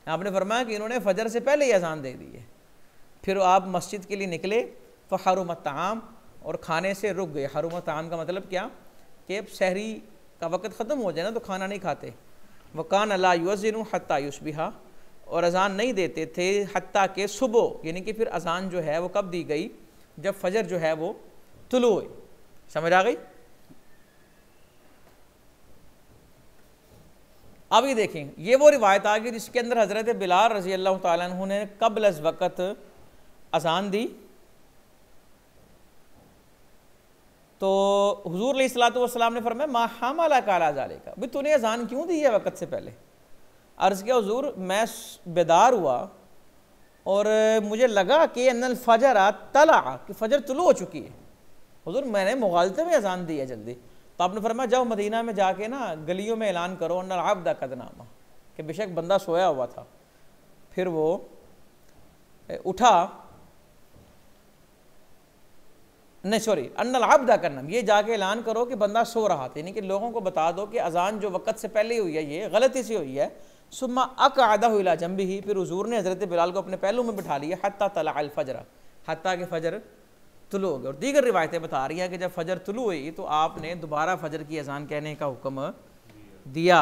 आपने फरमाया कि इन्होंने फजर से पहले ही अजान दे दी है। फिर आप मस्जिद के लिए निकले, फ़हरुमत ताम, और खाने से रुक गए। हरुमत ताम का मतलब क्या कि अब सहरी का वक़्त ख़त्म हो जाए ना तो खाना नहीं खाते। वकान ला युअज़्ज़िनु हत्ता युस्बिहा, और अजान नहीं देते थे हत्ता के सुबह, यानी कि फिर अजान जो है वो कब दी गई, जब फजर जो है वो तुलू हुई। समझ आ गई? अभी देखें ये वो रिवायत आ गई जिसके अंदर हज़रत बिलाल रज़ी अल्लाह तआला अन्हु ने कब्ल अज़ वक़्त अजान दी। तो हुजूर अलैहिस्सलातु वस्सलाम ने फरमाया मा हमलका अला ज़ालिका, भाई तूने अजान क्यों दी है वक़्त से पहले? अर्ज़ किया हुजूर मैं बेदार हुआ और मुझे लगा कि अन्नल फजर तला, कि फजर तुलू हो चुकी है। हुजूर मैंने मुगालते में अजान दी है जल्दी। तो आपने फरमाया जाओ मदीना में जाके ना गलियों में ऐलान करो अन्नल अब्द कद नामा, कि बेशक बंदा सोया हुआ था। फिर वो उठा, नहीं सॉरी अन्नल अब्द कद नाम, ये जाके ऐलान करो कि बंदा सो रहा था, यानी कि लोगों को बता दो कि अजान जो वक़्त से पहले हुई है ये गलती से हुई है। सुम्मा अक़अदहु इला जंबिही, फिर हुजूर ने हज़रत बिलाल को अपने पहलू में बिठा लिया, हत्ता तलअल फजर, हत्ता के फजर तुलू हो गया। और दीगर रिवायतें बता रही हैं कि जब फजर तुलू हुई तो आपने दोबारा फजर की अजान कहने का हुक्म दिया।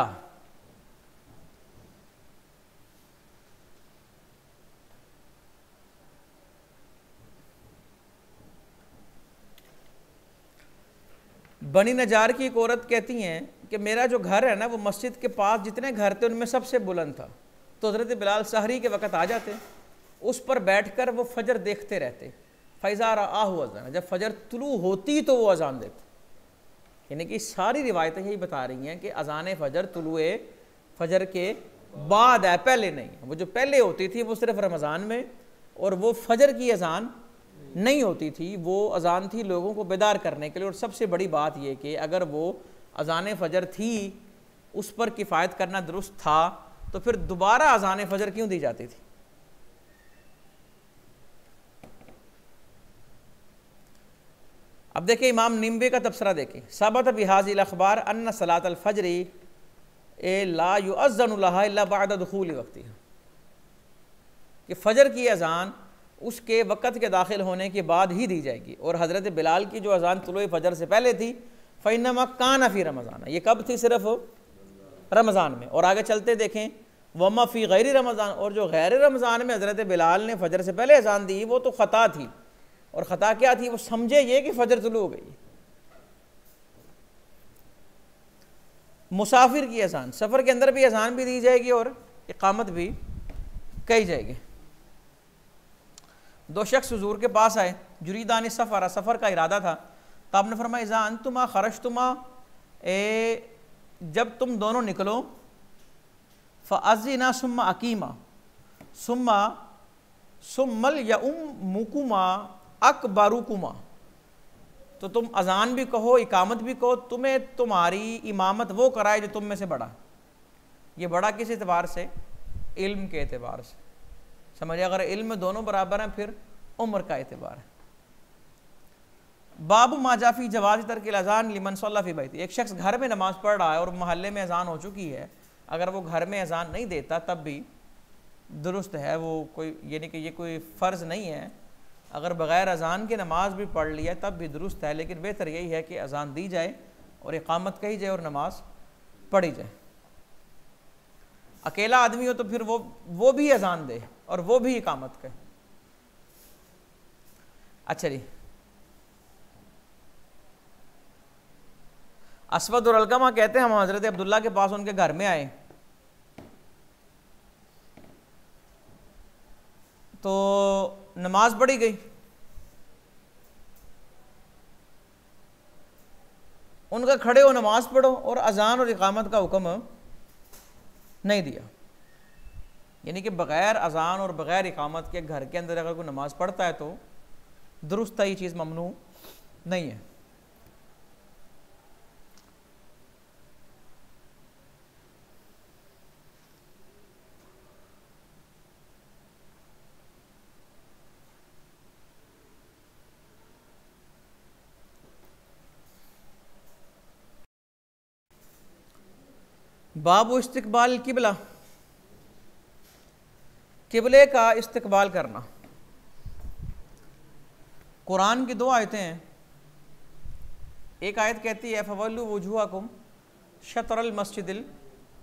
बनी नजार की एक औरत कहती हैं कि मेरा जो घर है ना वो मस्जिद के पास जितने घर थे उनमें सबसे बुलंद था। तो हज़रत बिलाल सहरी के वक़्त आ जाते, उस पर बैठकर वो फजर देखते रहते। फ़ैज़ा रआहु अज़ान, जब फजर तुलू होती तो वो अजान देते। यानी कि सारी रिवायतें यही बता रही हैं कि अजान फजर तुलुए फजर के बाद है, पहले नहीं। वो जो पहले होती थी वो सिर्फ रमज़ान में, और वो फजर की अजान नहीं होती थी, वो अजान थी लोगों को बेदार करने के लिए। और सबसे बड़ी बात यह कि अगर वो अजान फजर थी उस पर किफ़ायत करना दुरुस्त था तो फिर दोबारा अजान फजर क्यों दी जाती थी? अब देखिए इमाम निम्बे का तबसरा देखें, सबत बिहाज़िल अखबार अन्ना सलात अल फजरी ए ला युअज़्ज़नु लहा इल्ला बअद दुखूल वक्तिहा, कि फ़जर की अजान उसके वक़्त के दाखिल होने के बाद ही दी जाएगी। और हज़रत बिलाल की जो अज़ान तुलुए फजर से पहले थी फ़इन्नमा काना फ़ी रमज़ान, ये कब थी? सिर्फ रमज़ान में। और आगे चलते देखें वमा फ़ी गैरि रमज़ान, और जो गैर रमज़ान में हज़रत बिलाल ने फ़जर से पहले अज़ान दी वो तो ख़ता थी। और ख़ता क्या थी? वो समझे ये कि फ़जर तुलू हो गई। मुसाफिर की अज़ान, सफ़र के अंदर भी अज़ान भी दी जाएगी और इक़ामत भी कही जाएगी। दो शख्स हुज़ूर के पास आए, जुरीदान सफ़र, सफ़र का इरादा था। तो आपने फरमाया इज़ा अंतुमा खरजतुमा, जब तुम दोनों निकलो, फ़अज़्ज़िना सुम्मा अकीमा सुम्मा सुम्मल यउम्मुकुमा अकबरुकुमा, तो तुम अज़ान भी कहो इकामत भी कहो, तुम्हें तुम्हारी इमामत वो कराए जो तुम में से बड़ा। ये बड़ा किस एतबार से? इल्म के एतबार से। समझिए, अगर इल्म में दोनों बराबर हैं फिर उम्र का एतबार है। बाबू माजाफ़ी जवाज़ तर्किल अज़ान लिमन सल्ला फ़ी बैती, एक शख्स घर में नमाज़ पढ़ रहा है और महल्ले में अज़ान हो चुकी है, अगर वो घर में अज़ान नहीं देता तब भी दुरुस्त है। वो कोई ये नहीं कि ये कोई फ़र्ज़ नहीं है, अगर बग़ैर अज़ान के नमाज भी पढ़ लिया तब भी दुरुस्त है। लेकिन बेहतर यही है कि अज़ान दी जाए और इक़ामत कही जाए और नमाज पढ़ी जाए। अकेला आदमी हो तो फिर वो भी अज़ान दे और वो भी इक़ामत कहे। अच्छा जी, अस्वद और अलकमा कहते हैं हम हज़रत अब्दुल्ला के पास उनके घर में आए तो नमाज पढ़ी गई। उनका खड़े हो नमाज पढ़ो और अज़ान और इक़ामत का हुक्म नहीं दिया। यानी कि बग़ैर अज़ान और बग़ैर इक़ामत के घर के अंदर अगर कोई नमाज पढ़ता है तो दुरुस्त है, ये चीज़ ममनू नहीं है। बाबू इस्तिक़बाल किबला, किबले का इस्तिक़बाल करना। कुरान की दो आयतें हैं। एक आयत कहती है फ़वल्लू वुजूहकुम शतरल मस्जिदिल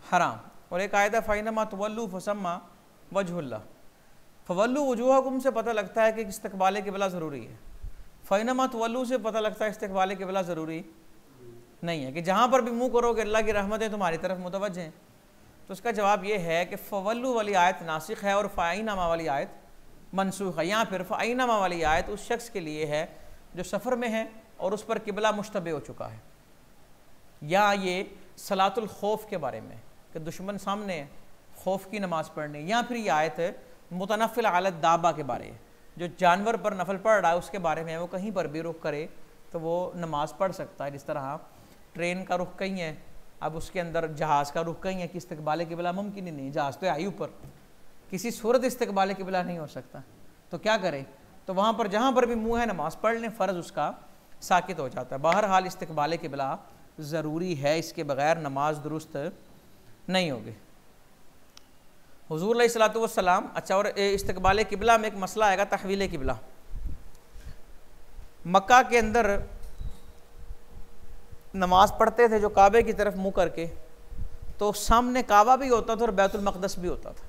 हराम, और एक आयत है फ़इन्नमा तुवल्लू फ़सम्मा वजहुल्लाह। फ़वल्लू वुजूहकुम से पता लगता है कि इस्तिक़बाल किबला ज़रूरी है। फ़इन्नमा तुवल्लू से पता लगता है इस्तिक़बाल किबला ज़रूरी नहीं है कि जहाँ पर भी मुँह करोगे अल्लाह की रहमतें तुम्हारी तरफ मुतवज्जह हैं। तो उसका जवाब ये है कि फ़वल्लू वाली आयत नासिख है और फ़अइनमा वाली आयत मनसूख है। यहाँ फिर फ़अइनमा वाली आयत उस शख्स के लिए है जो सफ़र में है और उस पर किबला मुश्तबे हो चुका है। या ये सलातुल खौफ के बारे में कि दुश्मन सामने है, खौफ की नमाज़ पढ़नी। या फिर ये आयत मुतनफ़िल अलद दाबा के बारे है, जो जानवर पर नफल पढ़ रहा है उसके बारे में, वो कहीं पर भी रुख करे तो वो नमाज़ पढ़ सकता है। जिस तरह ट्रेन का रुख कहीं है, अब उसके अंदर जहाज़ का रुख कहीं है कि इस्तिक़बाल किबला मुमकिन ही नहीं, जहाज़ तो है ही ऊपर, किसी सूरत इस्तिक़बाल किबला नहीं हो सकता। तो क्या करें? तो वहाँ पर जहाँ पर भी मुँह है नमाज़ पढ़ लें, फ़र्ज़ उसका साकित हो जाता है। बहरहाल इस्तिक़बाल किबला ज़रूरी है, इसके बग़ैर नमाज दुरुस्त नहीं होगी। हुज़ूर अलैहिस्सलातु वस्सलाम, अच्छा, और इस्तिक़बाल किबला में एक मसला आएगा, तहवील किबला। मक्का के अंदर नमाज पढ़ते थे जो काबे की तरफ मुँह करके, तो सामने काबा भी होता था और बैतुल मक़दस भी होता था।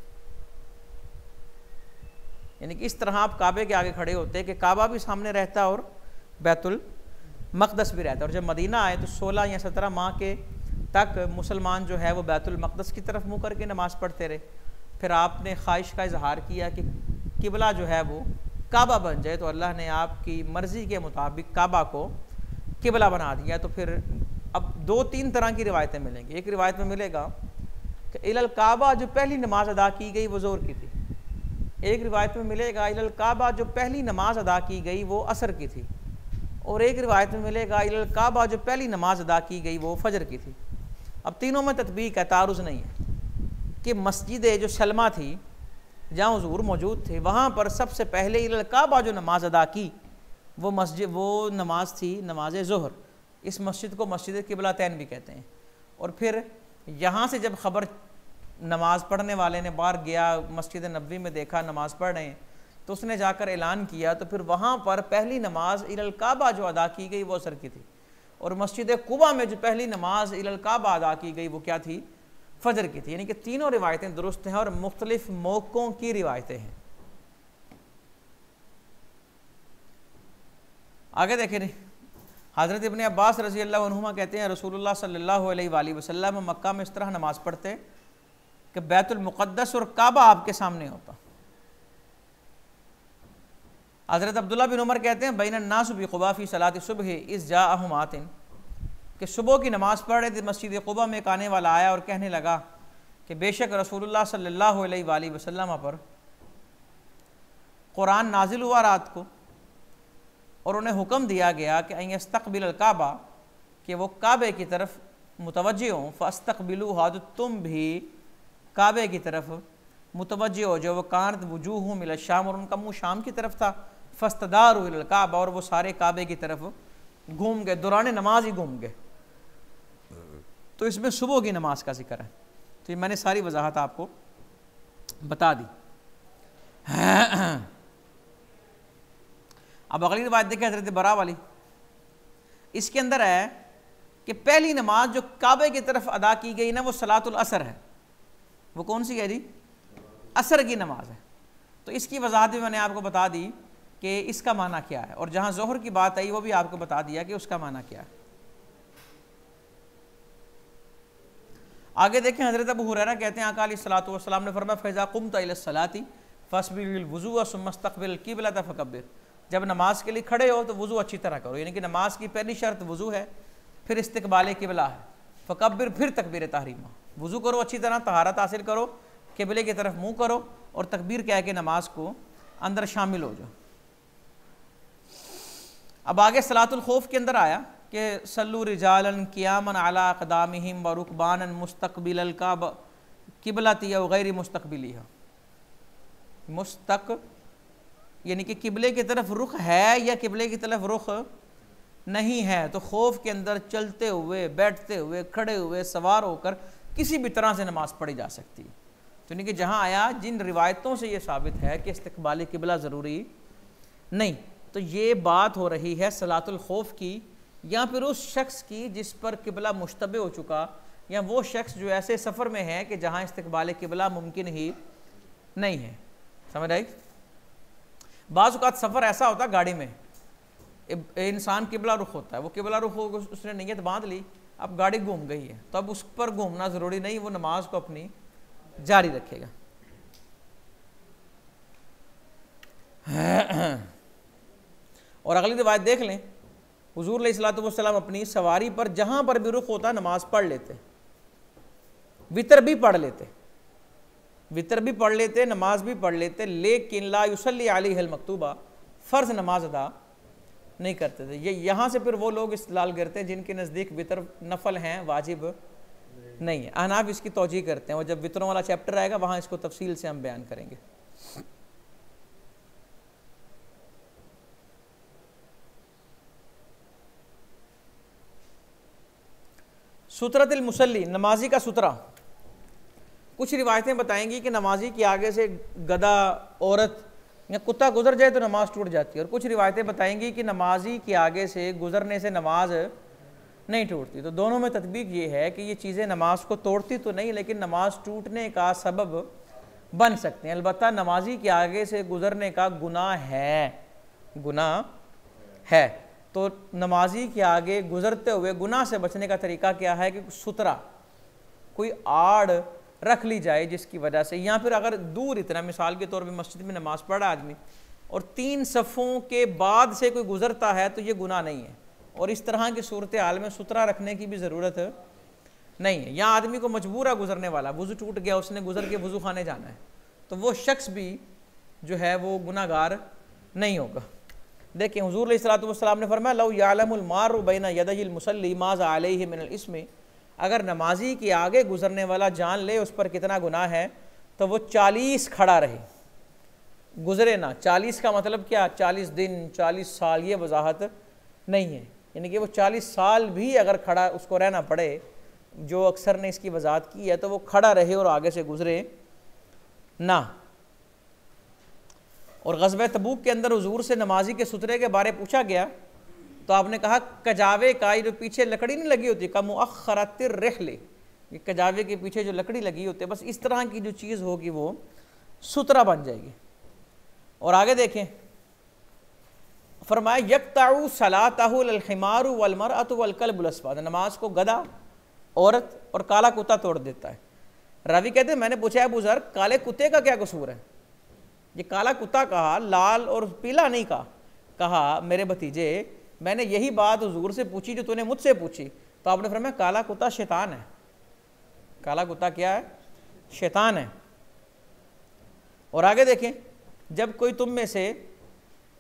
यानी कि इस तरह आप काबे के आगे खड़े होते कि काबा भी सामने रहता और बैतुल मक़दस भी रहता। और जब मदीना आए तो 16 या 17 माह के तक मुसलमान जो है वो बैतुल मक़दस की तरफ मुँह करके नमाज़ पढ़ते रहे। फिर आपने ख्वाहिश का इजहार किया कि किबला जो है वो काबा बन जाए, तो अल्लाह ने आपकी मर्ज़ी के मुताबिक काबा को किबला बना दिया। तो फिर अब 2-3 तरह की रिवायतें मिलेंगी। एक रिवायत में मिलेगा कि इलल काबा जो पहली नमाज अदा की गई वो ज़ोर की थी। एक रिवायत में मिलेगा इलल काबा जो पहली नमाज अदा की गई वो असर की थी। और एक रिवायत में मिलेगा इलल काबा जो पहली नमाज अदा की गई वो फजर की थी। अब तीनों में तत्बीक है, तारुज़ नहीं है कि मस्जिद जो सलमा थी जहाँ हुज़ूर मौजूद थे, वहाँ पर सबसे पहले इलल काबा जो नमाज अदा की वो नमाज थी नमाज ज़ोहर। इस मस्जिद को मस्जिद किबलातैन भी कहते हैं। और फिर यहाँ से जब ख़बर नमाज़ पढ़ने वाले ने बाहर गया, मस्जिद नबवी में देखा नमाज़ पढ़ रहे हैं, तो उसने जाकर ऐलान किया, तो फिर वहाँ पर पहली नमाज इलल काबा जो अदा की गई वो असर की थी, और मस्जिद कुबा में जो पहली नमाज इलल काबा अदा की गई वो क्या थी? फजर की थी। यानी कि तीनों रिवायतें दुरुस्त हैं और मुख्तलिफ मौक़ों की रिवायतें हैं। आगे देखें, हज़रत इब्ने अब्बास रज़ी अल्लाह अन्हुमा कहते हैं रसूलुल्लाह सल्लल्लाहु अलैहि वसल्लम मक्का में इस तरह नमाज़ पढ़ते कि बैतुल मुक़द्दस और काबा आपके सामने होता। हज़रत अब्दुल्ला बिन उमर कहते हैं बैन अन्नास बिक़ुबा फ़ी सलाति सुबह इज़ जाअहुम आतिन, कि सुबह की नमाज़ पढ़ रहे थे, मस्जिद कुबा में एक आने वाला आया और कहने लगा कि बेशक रसूलुल्लाह सल्लल्लाहु अलैहि वसल्लम पर कुरान नाजिल हुआ रात को, और उन्हें हुक्म दिया गया कि यस्तक़बिल काबा, कि वो काबे की तरफ मुतवज्जे हों। फ़स्तक़बिलूहा, तो तुम भी काबे की तरफ मुतवज्जे हो। जो वो कानत वजूहुहुम मिल शाम, और उनका मुँह शाम की तरफ था। फ़स्तदारू इलल काबा, और वो सारे काबे की तरफ घूम गए, दौरान नमाज ही घूम गए। तो इसमें सुबह की नमाज का जिक्र है। तो ये मैंने सारी वजाहत आपको बता दी। अब अगली बात देखें हज़रत बरा वाली, इसके अंदर है कि पहली नमाज जो काबे की तरफ अदा की गई ना वो सलातुल असर है। वो कौन सी है जी? असर की नमाज है। तो इसकी वजाहत भी मैंने आपको बता दी कि इसका माना क्या है, और जहाँ ज़ोहर की बात आई वो भी आपको बता दिया कि उसका माना क्या है। आगे देखें, हज़रत अबू हुरैरा कहते हैं आका अलैहिस्सलातु वस्सलाम ने फरमाया फ़इज़ा क़ुम्त इलस्सलाति फ़स्बिग़िल वुज़ू सुम्मा इस्तक़बिल क़िबलत फ़कब्बिर, जब नमाज के लिए खड़े हो तो वुज़ू अच्छी तरह करो। यानी कि नमाज की पहली शर्त वुज़ू है, फिर इस्तक़बाल क़िबला है, फ़कब्बिर फिर तकबीर तहरीमा। वुज़ू करो अच्छी तरह, तहारत हासिल करो, क़िबले की तरफ मुँह करो और तकबीर कह के नमाज को अंदर शामिल हो जाओ। अब आगे सलातुल खौफ के अंदर आया कि सल्लू रिजालन क़ियामन अला अक़दामिहिम व रुकबानन मुस्तक़बिलल काबा क़िबलती व गैर मुस्तक़बिलिहा। मुस्तक यानी कि किबले की तरफ रुख है या किबले की तरफ रुख नहीं है। तो खौफ के अंदर चलते हुए, बैठते हुए, खड़े हुए, सवार होकर किसी भी तरह से नमाज पढ़ी जा सकती है। तो यानी कि जहाँ आया जिन रिवायतों से ये साबित है कि इस्तक़बाल किबला ज़रूरी नहीं, तो ये बात हो रही है सलातुल खौफ की, या फिर उस शख्स की जिस पर किबला मुश्तबे हो चुका, या वो शख्स जो ऐसे सफ़र में है कि जहाँ इस्तक़बाल किबला मुमकिन ही नहीं है। समझ आई? बाज़ औक़ात सफ़र ऐसा होता है गाड़ी में, इंसान किबला रुख होता है, वो किबला रुख हो, उसने नीयत बांध ली, अब गाड़ी घूम गई है तो अब उस पर घूमना ज़रूरी नहीं, वो नमाज को अपनी जारी रखेगा। और अगली रिवायत देख लें, हुज़ूर अलैहिस्सलातु वस्सलाम अपनी सवारी पर जहाँ पर भी रुख होता नमाज पढ़ लेते, वितर भी पढ़ लेते, वितर भी पढ़ लेते, नमाज भी पढ़ लेते, लेकिन ला युसल्ली अलैहिल मकतूबा, फ़र्ज़ नमाज अदा नहीं करते थे। ये यहाँ से फिर वो लोग इस्तेलाल करते हैं जिनके नज़दीक वितर नफल हैं, वाजिब नहीं है। अहनाफ इसकी तौजीह करते हैं, और जब वितरों वाला चैप्टर आएगा वहाँ इसको तफसील से हम बयान करेंगे। सुतरतुल मुसल्ली, नमाजी का सुतरा। कुछ रिवायतें बताएंगी कि नमाजी के आगे से गधा, औरत या कुत्ता गुजर जाए तो नमाज टूट जाती है, और कुछ रिवायतें बताएंगी कि नमाजी के आगे से गुजरने से नमाज नहीं टूटती। तो दोनों में तत्बीक ये है कि ये चीज़ें नमाज को तोड़ती तो नहीं, लेकिन नमाज टूटने का सबब बन सकते हैं। अलबत्ता नमाजी के आगे से गुजरने का गुनाह है, गुनाह है। तो नमाजी के आगे गुजरते हुए गुनाह से बचने का तरीका क्या है कि सुतरा, कोई आड़ रख ली जाए जिसकी वजह से, या फिर अगर दूर इतना, मिसाल के तौर पे मस्जिद में नमाज पढ़ा आदमी और 3 सफ़ों के बाद से कोई गुजरता है तो ये गुनाह नहीं है, और इस तरह की सूरत हाल में सुतरा रखने की भी ज़रूरत नहीं है। या आदमी को मजबूर है गुजरने वाला, वज़ू टूट गया, उसने गुजर के वज़ू खाने जाना है, तो वो शख्स भी जो है वो गुनाहगार नहीं होगा। देखिए हुज़ूर अलैहिस्सलातु वस्सलाम ने फरमाया लौ यालमुल मारु बैना यदैहिल मुसल्ली माज़ा अलैहि मिनल इस्मी, अगर नमाजी के आगे गुजरने वाला जान ले उस पर कितना गुनाह है तो वो 40 खड़ा रहे, गुजरे ना। 40 का मतलब क्या? 40 दिन, 40 साल, ये वजाहत नहीं है। यानी कि वो 40 साल भी अगर खड़ा उसको रहना पड़े, जो अक्सर ने इसकी वजाहत की है, तो वो खड़ा रहे और आगे से गुजरे ना। और ग़ज़वा तबूक के अंदर हुजूर से नमाजी के सुतरे के बारे पूछा गया तो आपने कहा कजावे का, ये जो पीछे लकड़ी नहीं लगी होती, का मुअख्खरतिर रहले, ये कजावे के पीछे जो लकड़ी लगी होती है, बस इस तरह की जो चीज़ होगी वो सुतरा बन जाएगी। और आगे देखें, फरमाया यक़ताउ सलातहु अल हिमारु वल मरअतु वल कल्बुल अस्वद, नमाज को गधा, औरत और काला कुत्ता तोड़ देता है। रावी कहते हैं मैंने पूछा अबू ज़र काले कुत्ते का क्या कसूर है? ये काला कुत्ता कहा, लाल और पीला नहीं कहा। कहा मेरे भतीजे मैंने यही बात हुजूर से पूछी जो तूने मुझसे पूछी, तो आपने फरमाया काला कुत्ता शैतान है। काला कुत्ता क्या है? शैतान है। और आगे देखें, जब कोई तुम में से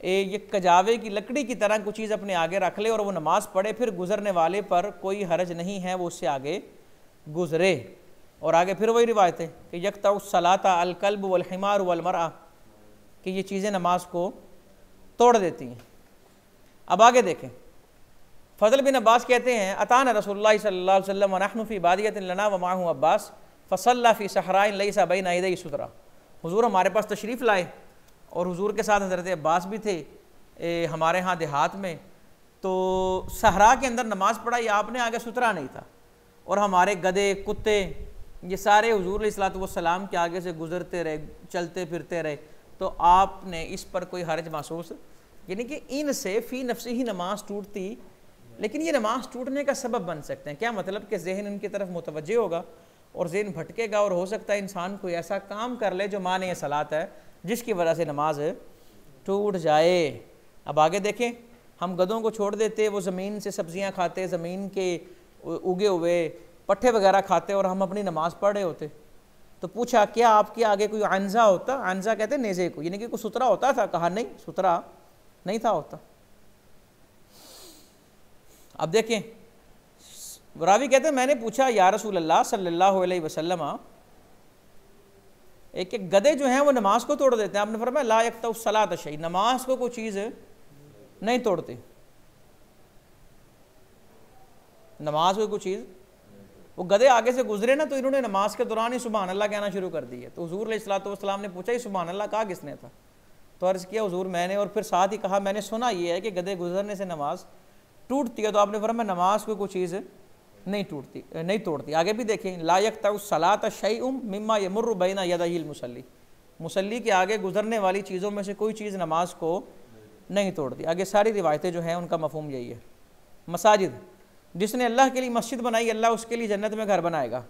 ये कजावे की लकड़ी की तरह कुछ चीज़ अपने आगे रख ले और वो नमाज पढ़े, फिर गुजरने वाले पर कोई हरज नहीं है वो उससे आगे गुजरे। और आगे फिर वही रिवायत है कि यक़तउ सलाता अल कल्ब वल हिमार वल मरअ, कि ये चीज़ें नमाज को तोड़ देती हैं। अब आगे देखें, फ़ज़ल बिन अब्बास कहते हैं अताना रसूलुल्लाह सल्लल्लाहु अलैहि वसल्लम व नहनु फ़ी बादियतिन लना व माहू अब्बास फ़सल्ला फ़ी सहराइन लैसा बैना यदै सुतरा। हुजूर हमारे पास तशरीफ़ लाए और हुजूर के साथ हज़रत अब्बास भी थे हमारे यहाँ देहात में, तो सहरा के अंदर नमाज पढ़ाई आपने, आगे सुतरा नहीं था, और हमारे गधे कुत्ते ये सारे हुजूर अलैहिस्सलातु वस्सलाम के आगे से गुजरते रहे, चलते फिरते रहे, तो आपने इस पर कोई हर्ज महसूस, यानी कि इनसे फ़ी नफ्सी ही नमाज टूटती, लेकिन ये नमाज टूटने का सबब बन सकते हैं। क्या मतलब कि जहन इनकी तरफ मुतवज्जे होगा और जहन भटकेगा और हो सकता है इंसान कोई ऐसा काम कर ले जो माने सलात है जिसकी वजह से नमाज टूट जाए। अब आगे देखें, हम गधों को छोड़ देते, वो ज़मीन से सब्जियां खाते, ज़मीन के उगे हुए पट्ठे वगैरह खाते, और हम अपनी नमाज पढ़ रहे होते। तो पूछा क्या आपके आगे कोई अनजा होता? अनजा कहते हैं नेज़े को, यानी कि कोई सुतरा होता था? कहा नहीं, सुतरा नहीं था होता। अब देखें, रावी कहते हैं मैंने पूछा या रसूल अल्लाह सल्लल्लाहु अलैहि वसल्लम, एक एक गधे जो हैं वो नमाज को तोड़ देते हैं। आपने फरमाया ला यक़तउ सलात शै, नमाज को कोई चीज़ नहीं तोड़ती, नमाज को कोई चीज़, वो गधे आगे से गुजरे ना तो इन्होंने नमाज के दौरान ही सुबहान अल्लाह कहना शुरू कर दिया। तो हुजूर अलैहिस्सलातु वस्सलाम ने पूछा ये सुबहान अल्लाह कहा किसने था? तो अर्ज़ किया हुजूर मैंने, और फिर साथ ही कहा मैंने सुना ये है कि गधे गुजरने से नमाज टूटती है। तो आपने फरमाया नमाज को कोई चीज़ नहीं टूटती, नहीं तोड़ती। आगे भी देखें, ला यक़तउ सलात शैउम मिम्मा यमुर्रु बैना यदैहिल मुसल्ली, मुसल्ली के आगे गुजरने वाली चीज़ों में से कोई चीज़ नमाज को नहीं तोड़ती। आगे सारी रिवायतें जो हैं उनका मफ़हूम यही है। मसाजिद, जिसने अल्लाह के लिए मस्जिद बनाई अल्लाह उसके लिए जन्नत में घर बनाएगा।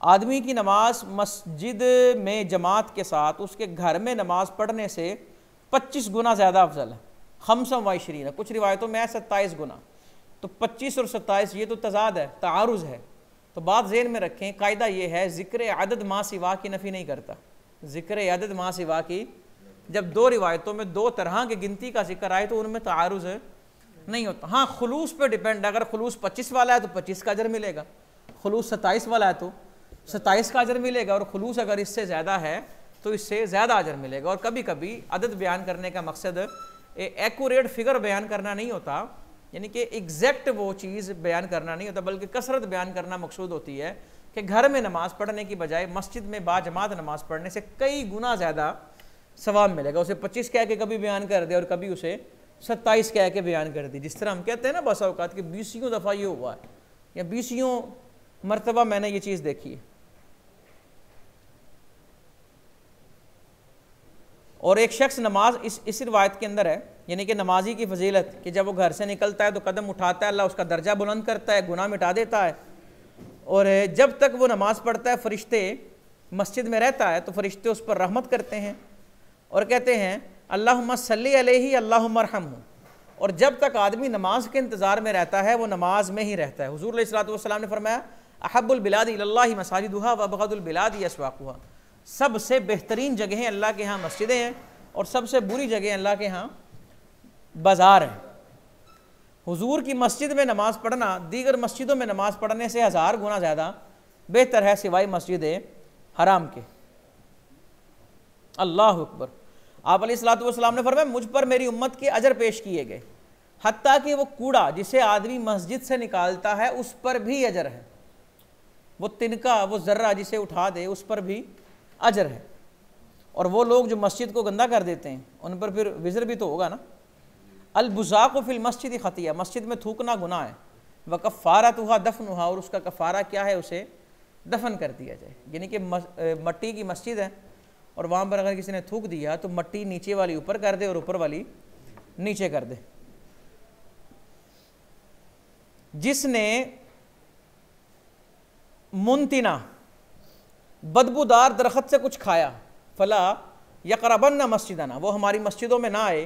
आदमी की नमाज मस्जिद में जमात के साथ उसके घर में नमाज पढ़ने से 25 गुना ज़्यादा अफजल है। 25 कुछ रिवायतों में है 27 गुना। तो 25 और 27 ये तो तजाद है, तारुज़ है। तो बात ज़हन में रखें, कायदा ये है ज़िक्र अदद मा सिवा की नफ़ी नहीं करता। ज़िक्र अदद मा सिवा की, जब दो रिवायतों में दो तरह की गिनती का जिक्र आए तो उनमें तारुज़ नहीं होता। हाँ, खुलूस पे डिपेंड, अगर खुलूस 25 वाला है तो 25 का अजर मिलेगा, खुलूस 27 वाला है तो 27 का अजर मिलेगा, और खुलूस अगर इससे ज़्यादा है तो इससे ज़्यादा अजर मिलेगा। और कभी कभी अदद बयान करने का मकसद एक्यूरेट फिगर बयान करना नहीं होता, यानी कि एग्जैक्ट वो चीज़ बयान करना नहीं होता, बल्कि कसरत बयान करना मकसूद होती है कि घर में नमाज़ पढ़ने की बजाय मस्जिद में बाजमात नमाज़ पढ़ने से कई गुना ज़्यादा सवाब मिलेगा। उसे 25 कह के कभी बयान कर दे और कभी उसे 27 कह के बयान कर दी। जिस तरह हम कहते हैं ना बसा औकात कि 20 दफ़ा ये हुआ है या 20 मरतबा मैंने ये चीज़ देखी है। और एक शख्स नमाज इस रिवायत के अंदर है, यानी कि नमाजी की फजीलत कि जब वो घर से निकलता है तो कदम उठाता है, अल्लाह उसका दर्जा बुलंद करता है, गुनाह मिटा देता है। और जब तक वो नमाज़ पढ़ता है फरिश्ते मस्जिद में रहता है तो फरिश्ते उस पर रहमत करते हैं और कहते हैं अल्लाहुम्मा सल्ली अलैहि अल्लाहुम्मा अरहमहु। और जब तक आदमी नमाज के इंतज़ार में रहता है वो नमाज में ही रहता है। हुज़ूर अलैहिस्सलातु वस्सलाम ने फरमाया अहब्बुल बिलादी इलल्लाहि मसाजिदुहा व अबग़दुल बिलादी अस्वाक़ुहा, सबसे बेहतरीन जगहें अल्लाह के यहाँ मस्जिदें हैं और सबसे बुरी जगह अल्लाह के यहाँ बाज़ार हैं। हुजूर की मस्जिद में नमाज़ पढ़ना दीगर मस्जिदों में नमाज़ पढ़ने से 1000 गुना ज़्यादा बेहतर है सिवाय मस्जिद हराम के। अल्लाह अकबर। आप अलैहिस्सलातु वस्सलाम ने फरमाया मुझ पर मेरी उम्मत के अजर पेश किए गए, हत्ता कि वो कूड़ा जिसे आदमी मस्जिद से निकालता है उस पर भी अजर है, वो तिनका वो ज़र्रा जिसे उठा दे उस पर भी अजर है। और वो लोग जो मस्जिद को गंदा कर देते हैं उन पर फिर विज़र भी तो होगा ना। अल-बुज़ाक़ु फ़िल मस्जिद ख़तिया, मस्जिद में थूकना गुनाह है। व कफ़ारतुहा दफ़नुहा, और उसका कफ़ारा क्या है, उसे दफन कर दिया जाए। यानी कि मट्टी की मस्जिद है और वहाँ पर अगर किसी ने थूक दिया तो मट्टी नीचे वाली ऊपर कर दे और ऊपर वाली नीचे कर दे। जिसने मुनतिना बदबूदार दरख्त से कुछ खाया, फला यक़रबन्ना मस्जिदना, वो हमारी मस्जिदों में ना आए,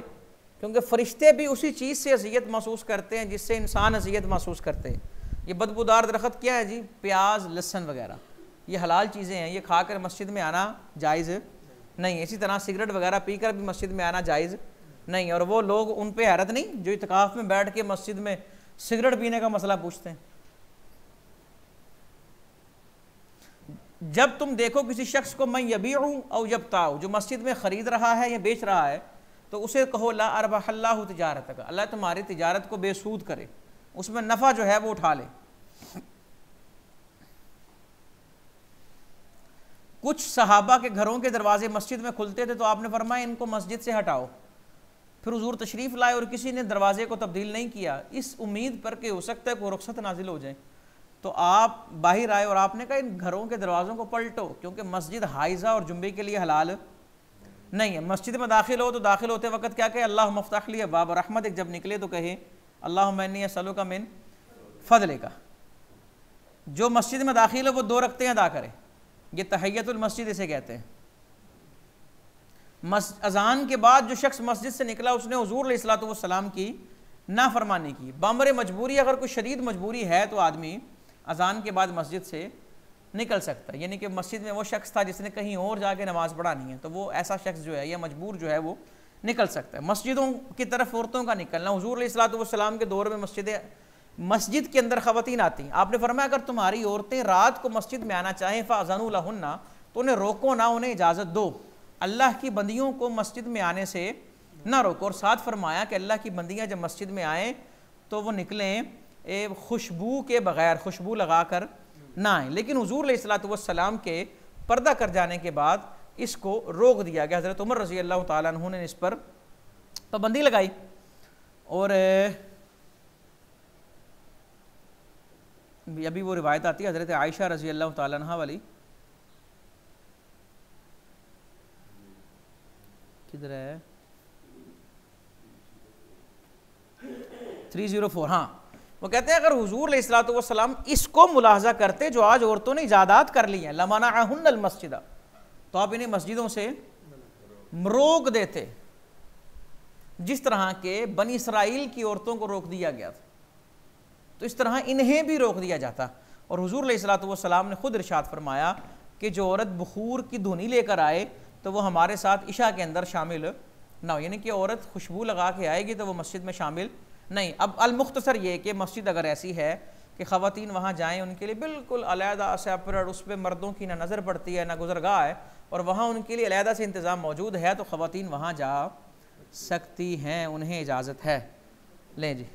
क्योंकि फ़रिश्ते भी उसी चीज़ से अज़ियत महसूस करते हैं जिससे इंसान अज़ियत महसूस करते हैं। ये बदबूदार दरख्त क्या है जी? प्याज, लहसुन वगैरह, ये हलाल चीज़ें हैं, ये खाकर मस्जिद में आना जायज़ नहीं है। इसी तरह सिगरेट वगैरह पीकर भी मस्जिद में आना जायज़ नहीं है। और वो लोग, उन पे हैरत नहीं जो इत्काफ़ में बैठ के मस्जिद में सिगरेट पीने का मसला पूछते हैं। जब तुम देखो किसी शख्स को मैं यबीउ औ यब्ताउ, जो मस्जिद में ख़रीद रहा है या बेच रहा है, तो उसे कहो ला अरबहल्लाहु तिजारतक, अल्लाह तुम्हारी तिजारत को बेसूद करे, उसमें नफ़ा जो है वो उठा ले। कुछ सहाबा के घरों के दरवाजे मस्जिद में खुलते थे तो आपने फरमाया इनको मस्जिद से हटाओ। फिर हुजूर तशरीफ़ लाए और किसी ने दरवाजे को तब्दील नहीं किया, इस उम्मीद पर कि हो सकता है कोई रुखसत नाजिल हो जाए। तो आप बाहर आए और आपने कहा इन घरों के दरवाज़ों को पलटो, क्योंकि मस्जिद हाइज़ा और जुम्बे के लिए हलाल नहीं है। मस्जिद में दाखिल हो तो दाखिल होते वक्त क्या कहे? अल्लाह मफ्तह ली बाब रहमत। जब निकले तो कहे अल्लाह मैनी असलुका मिन फ़ज़लिका। जो मस्जिद में दाखिल हो वो 2 रकअतें अदा करे, ये तहियतुल मस्जिद इसे कहते हैं। अज़ान के बाद जो शख्स मस्जिद से निकला उसने हुज़ूर अलैहिस्सलातु वस्सलाम की नाफरमानी की। बामरे मजबूरी, अगर कोई शदीद मजबूरी है तो आदमी अज़ान के बाद मस्जिद से निकल सकता है। यानी कि मस्जिद में वो शख्स था जिसने कहीं और जाके नमाज़ पढ़ानी है, तो वो ऐसा शख्स जो है या मजबूर जो है वो निकल सकता है। मस्जिदों की तरफ औरतों का निकलना, हुज़ूर अलैहिस्सलातु वस्सलाम के दौर में मस्जिद के अंदर ख़वातीन आती, आपने फरमाया अगर तुम्हारी औरतें रात को मस्जिद में आना चाहें फ़अज़नु लहुन्ना, तो उन्हें रोको ना, उन्हें इजाज़त दो। अल्लाह की बंदियों को मस्जिद में आने से ना रोको। और साथ फरमाया कि अल्लाह की बंदियाँ जब मस्जिद में आएँ तो वो निकलें खुशबू के बग़ैर, खुशबू लगा कर ना आए। लेकिन हुज़ूर अलैहिस्सलातु वस्सलाम के पर्दा कर जाने के बाद इसको रोक दिया गया। हज़रत उमर रज़ी अल्लाह तआला अन्हु ने इस पर पाबंदी लगाई। और अभी वो रिवायत आती है हज़रत आयशा रज़ी अल्लाह तआला अन्हा वाली, किधर है 304, हाँ, वो कहते हैं अगर हुज़ूर अलैहिस्सलातु वस्सलाम इसको मुलाहजा करते जो आज औरतों ने इजादात कर ली हैं, लमनअहुन्नल मस्जिदा, तो आप इन्हें मस्जिदों से रोक देते, जिस तरह के बनी इसराइल की औरतों को रोक दिया गया था, तो इस तरह इन्हें भी रोक दिया जाता। और हुज़ूर अलैहिस्सलातु वस्सलाम ने खुद इरशाद फरमाया कि जो औरत बखूर की धुनी लेकर आए तो वो हमारे साथ इशा के अंदर शामिल ना हो। यानी कि औरत खुशबू लगा के आएगी तो वो मस्जिद में शामिल नहीं। अब अल-मुख्तसर ये कि मस्जिद अगर ऐसी है कि ख़वातीन वहाँ जाएँ, उनके लिए बिल्कुल अलहदा सेपरेट, उस पर मर्दों की ना नज़र पड़ती है ना गुज़रगाह है, और वहाँ उनके लिए अलहदा से इंतज़ाम मौजूद है, तो ख़वातीन वहाँ जा सकती हैं, उन्हें इजाज़त है। लें जी।